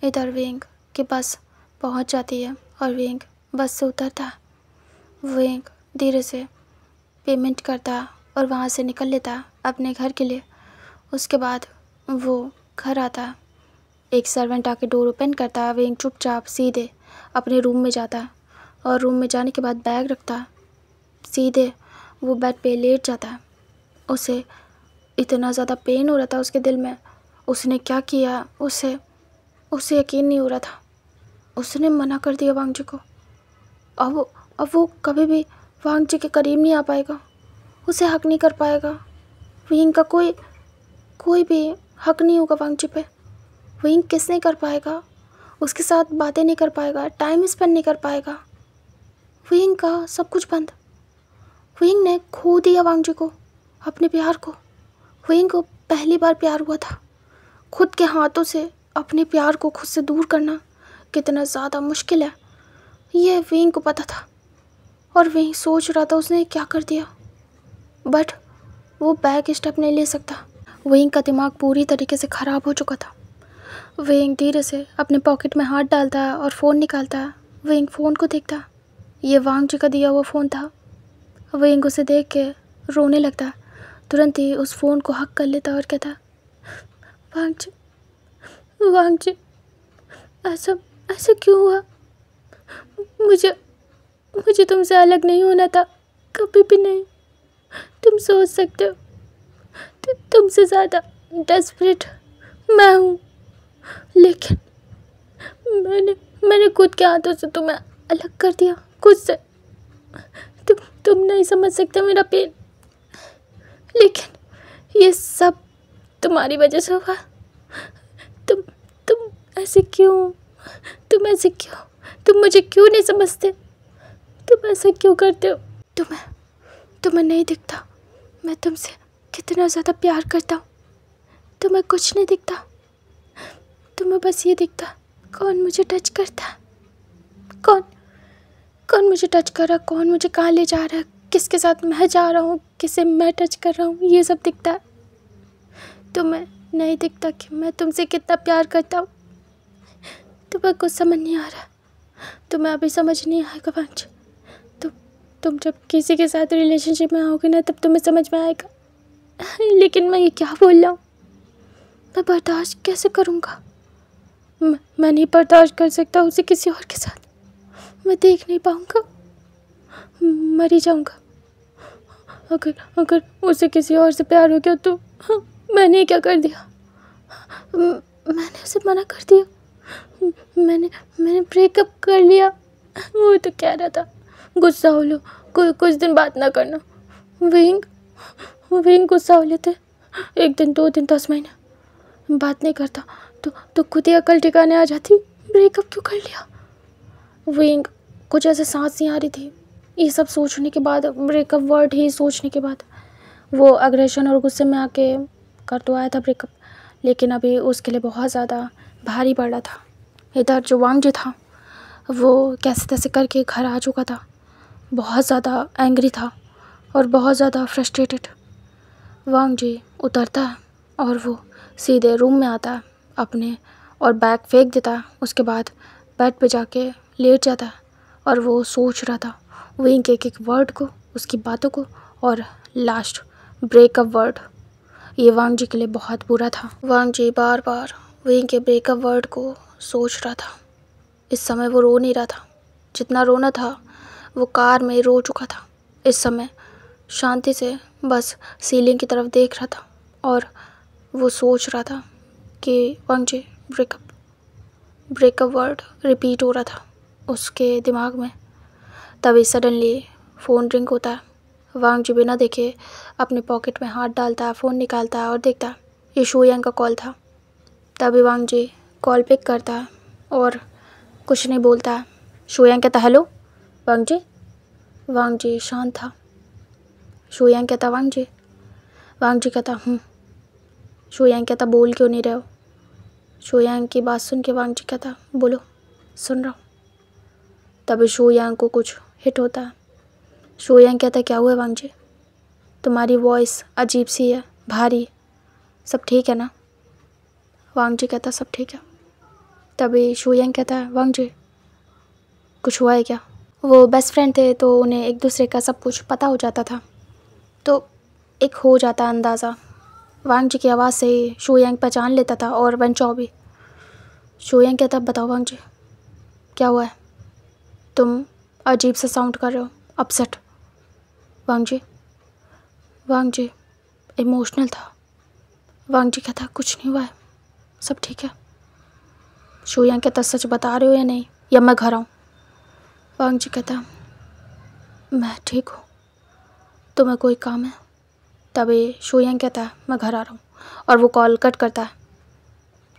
Speaker 1: इधर वेंग की बस पहुंच जाती है और वेंग बस से उतरता है। वेंग धीरे से पेमेंट करता और वहाँ से निकल लेता अपने घर के लिए। उसके बाद वो घर आता है, एक सर्वेंट आके डोर ओपन करता है। वेंग चुपचाप सीधे अपने रूम में जाता है और रूम में जाने के बाद बैग रखता है, सीधे वो बेड पे लेट जाता है। उसे इतना ज़्यादा पेन हो रहा था उसके दिल में। उसने क्या किया उसे यकीन नहीं हो रहा था। उसने मना कर दिया वांग जी को। अब वो कभी भी वांग जी के करीब नहीं आ पाएगा, उसे हक नहीं कर पाएगा। विंग का कोई भी हक नहीं होगा वांग जी पे। विंग किस नहीं कर पाएगा, उसके साथ बातें नहीं कर पाएगा, टाइम स्पेंड नहीं कर पाएगा। विंग का सब कुछ बंद। विंग ने खो दिया वांग जी को, अपने प्यार को। विंग को पहली बार प्यार हुआ था। खुद के हाथों से अपने प्यार को खुद से दूर करना कितना ज़्यादा मुश्किल है, ये विंग को पता था। और विंग सोच रहा था उसने क्या कर दिया, बट वो बैक स्टेप नहीं ले सकता। विंग का दिमाग पूरी तरीके से ख़राब हो चुका था। विंग धीरे से अपने पॉकेट में हाथ डालता है और फ़ोन निकालता है। विंग फ़ोन को देखता है, ये वांग जी का दिया हुआ फ़ोन था। विंग उसे देख के रोने लगता है। तुरंत ही उस फ़ोन को हक कर लेता और कहता, वांग जी ऐसा क्यों हुआ? मुझे तुमसे अलग नहीं होना था, कभी भी नहीं। तुम सोच सकते हो तुमसे ज़्यादा डेस्परेट मैं हूँ, लेकिन मैंने खुद के हाथों से तुम्हें अलग कर दिया, खुद से। तुम नहीं समझ सकते मेरा पेन, लेकिन ये सब तुम्हारी वजह से हुआ। तुम ऐसे क्यों? तुम मुझे क्यों नहीं समझते? तुम ऐसा क्यों करते हो? तुम्हें नहीं दिखता मैं तुमसे कितना ज़्यादा प्यार करता हूँ। तुम्हें कुछ नहीं दिखता, तुम्हें बस ये दिखता कौन मुझे टच करता है, कौन मुझे टच कर रहा है, कौन मुझे कहाँ ले जा रहा है, किसके साथ मैं जा रहा हूँ, किसे मैं टच कर रहा हूँ, ये सब दिखता है। तुम्हें नहीं दिखता कि मैं तुमसे कितना प्यार करता हूँ। तुम्हें कुछ समझ नहीं आ रहा, तुम्हें अभी समझ नहीं आएगा वंश। तुम जब किसी के साथ रिलेशनशिप में आओगे ना, तब तुम्हें समझ में आएगा। लेकिन मैं ये क्या बोल रहा हूँ, मैं बर्दाश्त कैसे करूँगा? मैं नहीं बर्दाश्त कर सकता उसे किसी और के साथ। मैं देख नहीं पाऊँगा, मर ही जाऊँगा। अगर उसे किसी और से प्यार हो गया तो मैंने क्या कर दिया? मैंने उसे मना कर दिया, मैंने ब्रेकअप कर लिया। वो तो कह रहा था गुस्सा हो लो, कुछ दिन बात ना करना। विंग गुस्सा हो लेते, 1 दिन 2 दिन 10 महीने बात नहीं करता तो खुद ही अकल ठिकाने आ जाती। ब्रेकअप क्यों कर लिया? विंग कुछ ऐसे सांस नहीं आ रही थी। ये सब सोचने के बाद, ब्रेकअप वर्ड ही सोचने के बाद, वो अग्रेशन और गुस्से में आके कर तो आया था ब्रेकअप, लेकिन अभी उसके लिए बहुत ज़्यादा भारी पड़ रहा था। इधर जो वांग जी था वो कैसे तैसे करके घर आ चुका था, बहुत ज़्यादा एंग्री था और बहुत ज़्यादा फ्रस्ट्रेटेड। वांग जी उतरता है और वो सीधे रूम में आता है अपने, और बैग फेंक देता है। उसके बाद बेड पे जाके लेट जाता है और वो सोच रहा था विंग के एक वर्ड को, उसकी बातों को, और लास्ट ब्रेकअप वर्ड। ये वांग जी के लिए बहुत बुरा था। वांग जी बार बार विंग के ब्रेकअप वर्ड को सोच रहा था। इस समय वो रो नहीं रहा था, जितना रोना था वो कार में रो चुका था। इस समय शांति से बस सीलिंग की तरफ देख रहा था और वो सोच रहा था कि वांग जी ब्रेकअप वर्ड रिपीट हो रहा था उसके दिमाग में। तभी सडनली फ़ोन रिंग होता है। वांग जी बिना देखे अपने पॉकेट में हाथ डालता है, फ़ोन निकालता है और देखता है ये शू यांग का कॉल था। तभी वांग जी कॉल पिक करता है और कुछ नहीं बोलता है। शू यांग कहता हेलो वांग जी शांत था। शू यांग कहता वांग जी कहता शू यांग कहता बोल क्यों नहीं रहे हो? शू यांग की बात सुन के वांग जी कहता बोलो, सुन रहा हूँ। तभी शू यांग को कुछ हिट होता है। शू यांग कहता क्या हुआ वांग जी, तुम्हारी वॉइस अजीब सी है, भारी, सब ठीक है ना? वांग जी कहता सब ठीक है। तभी शू यांग कहता है वांग जी कुछ हुआ है क्या? वो बेस्ट फ्रेंड थे तो उन्हें एक दूसरे का सब कुछ पता हो जाता था, तो एक हो जाता अंदाज़ा वांग जी की आवाज़ से ही शू यांग पहचान लेता था और वन चौ भी। शू यांग कहता, बताओ वांग जी, क्या हुआ है? तुम अजीब सा साउंड कर रहे हो, अपसेट। वांग जी इमोशनल था। वांग जी कहता, कुछ नहीं हुआ है, सब ठीक है। शू यांग कहता, सच बता रहे हो या नहीं, या मैं घर आऊँ? वांग जी कहता, मैं ठीक हूँ, तुम्हें कोई काम है? तभी शू यांग कहता है, मैं घर आ रहा हूँ, और वो कॉल कट करता है।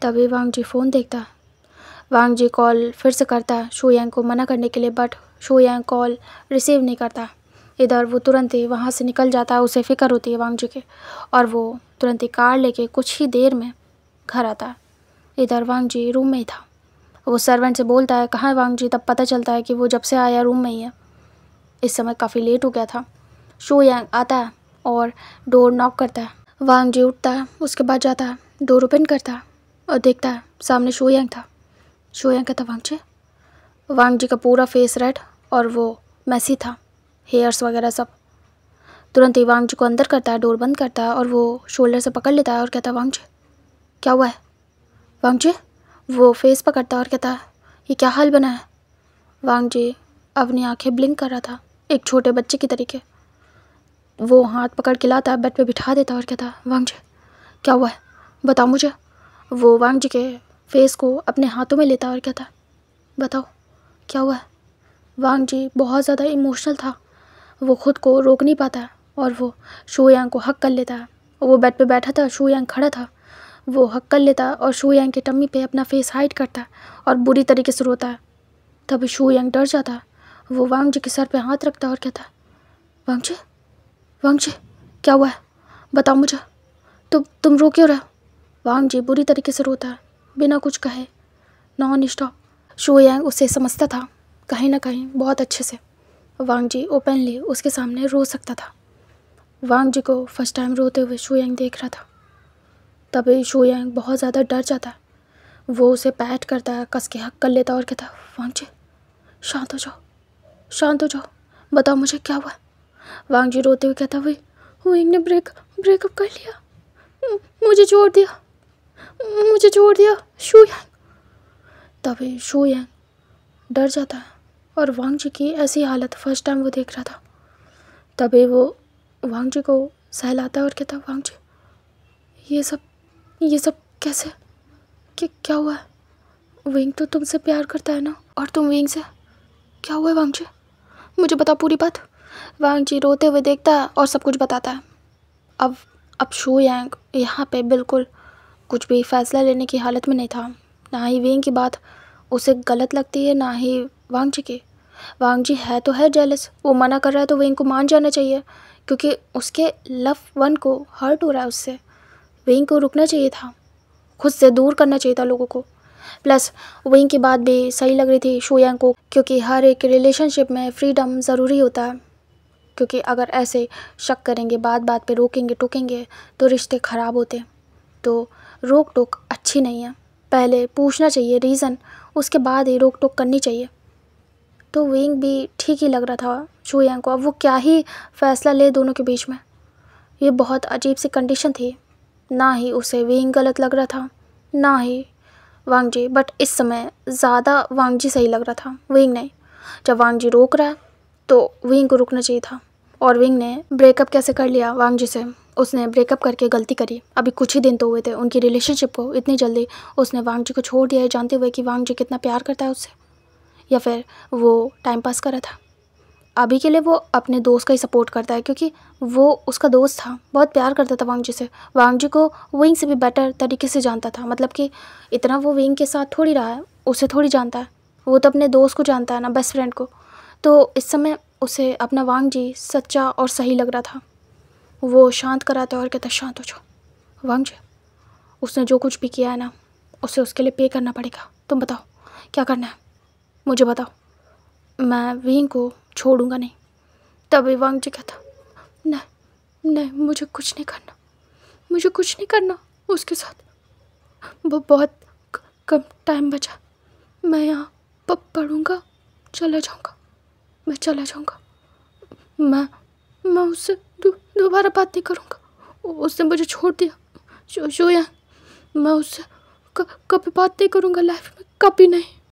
Speaker 1: तभी वांग जी फ़ोन देखता है। वांग जी कॉल फिर से करता है शू यांग को मना करने के लिए, but shoe Yang call receive नहीं करता। इधर वो तुरंत ही वहाँ से निकल जाता है, उसे फ़िक्र होती है वांग जी की, और वो तुरंत ही कार लेके कुछ ही देर में घर आता है। इधर वांग जी रूम में ही था। वो सर्वेंट से बोलता है, कहाँ है वांग जी? तब पता चलता है कि वो जब से आया रूम में ही है। इस समय काफ़ी लेट हो गया था। शू यांग आता है और डोर नॉक करता है। वांग जी उठता है, उसके बाद जाता है, डोर ओपन करता है और देखता है सामने शू यांग था। शू यांग कहता, वांग जी का पूरा फेस रेड और वो मैसी था, हेयर्स वगैरह सब। तुरंत ही वांग जी को अंदर करता है, डोर बंद करता है और वो शोल्डर से पकड़ लेता है और कहता है, वांग जी क्या हुआ है? वांग जी वो फेस पकड़ता है और कहता है, ये क्या हाल बना है? वांग जी अपनी आंखें ब्लिंक कर रहा था, एक छोटे बच्चे की तरीके। वो हाथ पकड़ के लाता है, बेड पे बिठा देता है और कहता है, वांग जी क्या हुआ है, बताओ मुझे। वो वांग जी के फेस को अपने हाथों में लेता है और कहता है, बताओ क्या हुआ है। वांग जी बहुत ज़्यादा इमोशनल था, वो खुद को रोक नहीं पाता है और वो शू यांग को हक कर लेता है। वो बेड पे बैठा था, शू यांग खड़ा था। वो हक कर लेता है और शू यांग के टम्मी पे अपना फेस हाइड करता है और बुरी तरीके से रोता है। तभी शू यांग डर जाता है। वो वांग जी के सर पे हाथ रखता है और कहता है, वांग जी क्या हुआ है, बताओ मुझे, तुम रो क्यों रहे हो? वांग जी बुरी तरीके से रोता है, बिना कुछ कहे, नॉन स्टॉप। शू यांग उसे समझता था कहीं ना कहीं बहुत अच्छे से। वांग जी ओपनली उसके सामने रो सकता था। वांग जी को फर्स्ट टाइम रोते हुए शू यांग देख रहा था। तभी शू यांग बहुत ज़्यादा डर जाता है। वो उसे पैट करता है, कस के हक कर लेता है और कहता है, वांग जी शांत हो जाओ, बताओ मुझे क्या हुआ। वांग जी रोते हुए कहता, विंग ने ब्रेकअप कर लिया, मुझे छोड़ दिया शू यांग। तभी शू यांग डर जाता है और वांग जी की ऐसी हालत फर्स्ट टाइम वो देख रहा था। तभी वो वांग जी को सहलाता है और कहता, वांग जी ये सब कैसे, क्या हुआ है? विंग तो तुमसे प्यार करता है ना, और तुम विंग से, क्या हुआ है वांग जी, मुझे बताओ पूरी बात। वांग जी रोते हुए देखता है और सब कुछ बताता है। अब शू यांग यहाँ पे बिल्कुल कुछ भी फैसला लेने की हालत में नहीं था। ना ही विंग की बात उसे गलत लगती है, ना ही वांग जी की। वांग जी है तो है जेलस, वो मना कर रहा है तो विंग को मान जाना चाहिए, क्योंकि उसके लव वन को हर्ट हो रहा है उससे। विंग को रुकना चाहिए था, खुद से दूर करना चाहिए था लोगों को। प्लस विंग की बात भी सही लग रही थी शू यांग को, क्योंकि हर एक रिलेशनशिप में फ्रीडम ज़रूरी होता है। क्योंकि अगर ऐसे शक करेंगे, बात बात पे रोकेंगे टोकेंगे, तो रिश्ते ख़राब होते हैं। तो रोक टोक अच्छी नहीं है, पहले पूछना चाहिए रीज़न, उसके बाद ही रोक टोक करनी चाहिए। तो विंग भी ठीक ही लग रहा था शू यांग को। अब वो क्या ही फैसला ले दोनों के बीच में, ये बहुत अजीब सी कंडीशन थी। ना ही उसे विंग गलत लग रहा था, ना ही वांग जी, बट इस समय ज़्यादा वांग जी सही लग रहा था, विंग नहीं। जब वांग जी रोक रहा है तो विंग को रुकना चाहिए था। और विंग ने ब्रेकअप कैसे कर लिया वांग जी से, उसने ब्रेकअप करके गलती करी। अभी कुछ ही दिन तो हुए थे उनकी रिलेशनशिप को, इतनी जल्दी उसने वांग जी को छोड़ दिया है, जानते हुए कि वांग जी कितना प्यार करता है उससे, या फिर वो टाइम पास कर रहा था। अभी के लिए वो अपने दोस्त का ही सपोर्ट करता है, क्योंकि वो उसका दोस्त था, बहुत प्यार करता था वांग जी से। वांग जी को विंग से भी बेटर तरीके से जानता था, मतलब कि इतना वो विंग के साथ थोड़ी रहा है, उसे थोड़ी जानता है, वो तो अपने दोस्त को जानता है ना, बेस्ट फ्रेंड को। तो इस समय उसे अपना वांग जी सच्चा और सही लग रहा था। वो शांत कराता और कहता, शांत हो जाओ वांग जी, उसने जो कुछ भी किया है ना, उसे उसके लिए पे करना पड़ेगा। तुम बताओ क्या करना है, मुझे बताओ, मैं विंग को छोड़ूंगा नहीं। तभी वांग जी कहता, नहीं मुझे कुछ नहीं करना उसके साथ, वो बहुत कम टाइम बचा, मैं यहाँ पढ़ूंगा, मैं चला जाऊँगा, मैं उससे दोबारा बात नहीं करूँगा, उसने मुझे छोड़ दिया,
Speaker 2: जोया, मैं उससे कभी बात नहीं करूँगा लाइफ में, कभी नहीं।